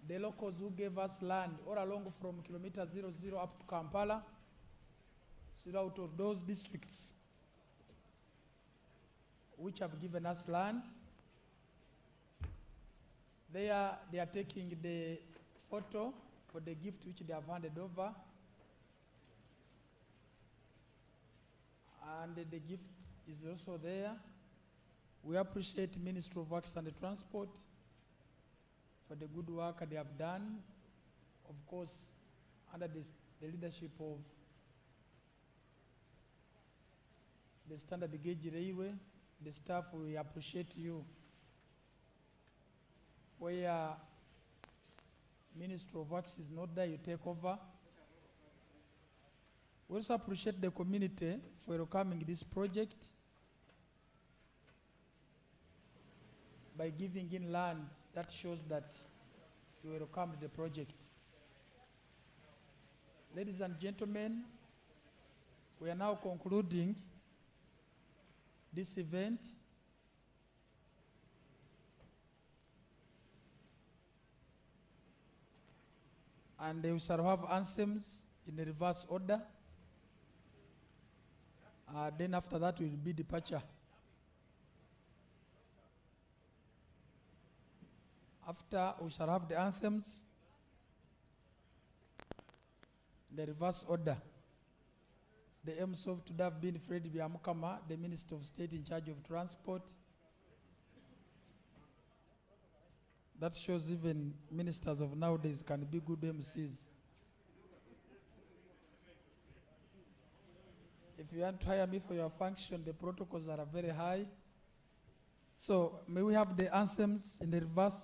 the locals who gave us land all along from kilometer 00 up to Kampala. So out of those districts which have given us land, they are taking the photo for the gift which they have handed over. And the gift is also there. We appreciate Ministry of Works and Transport for the good work they have done. Of course, under the leadership of the Standard Gauge Railway, the staff, we appreciate you. Where Ministry of Works is not there, you take over. We also appreciate the community for welcoming this project by giving in land. That shows that you welcomed the project. Ladies and gentlemen, we are now concluding this event. And we shall have anthems in the reverse order. Then after that will be departure. After we shall have the anthems, the reverse order. The MSOF to have been Fred Biamukama, the Minister of State in charge of transport. That shows even ministers of nowadays can be good MCs. If you want to hire me for your function, the protocols are very high. So may we have the anthems in the reverse?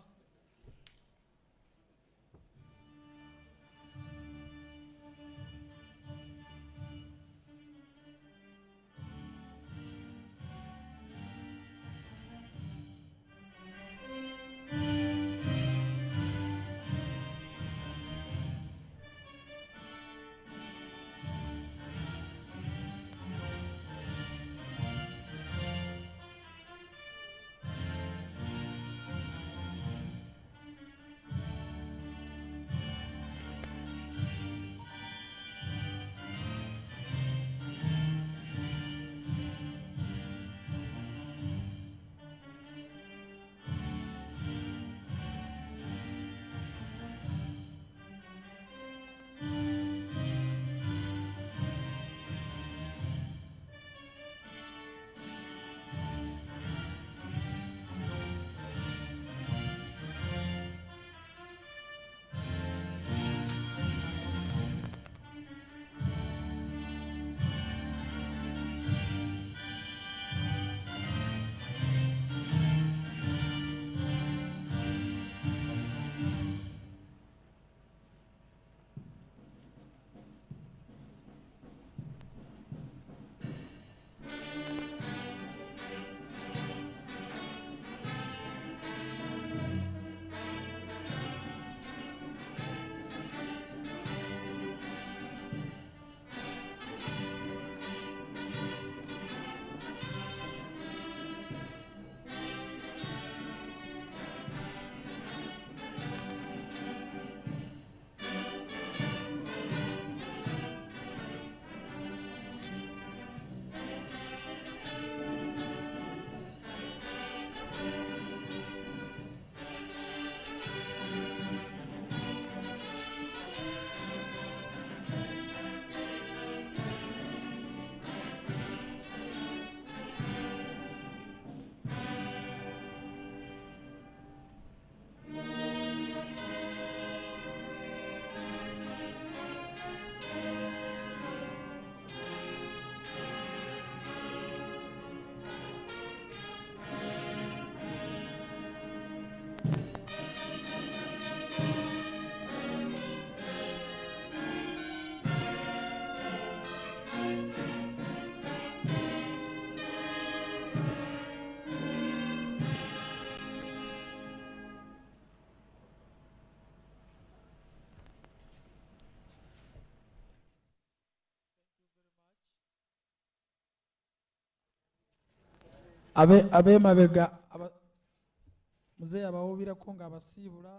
abe mabega muzehe abawubirako nga abasiibula.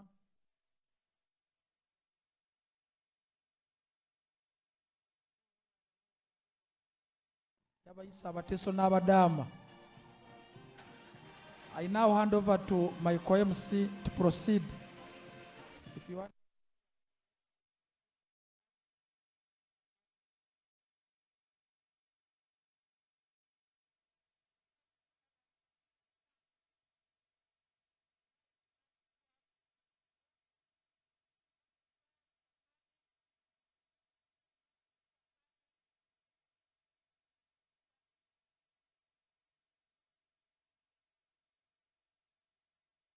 Yabayisa abateeso n'abadaama. I now hand over to my co-MC to proceed. If you want.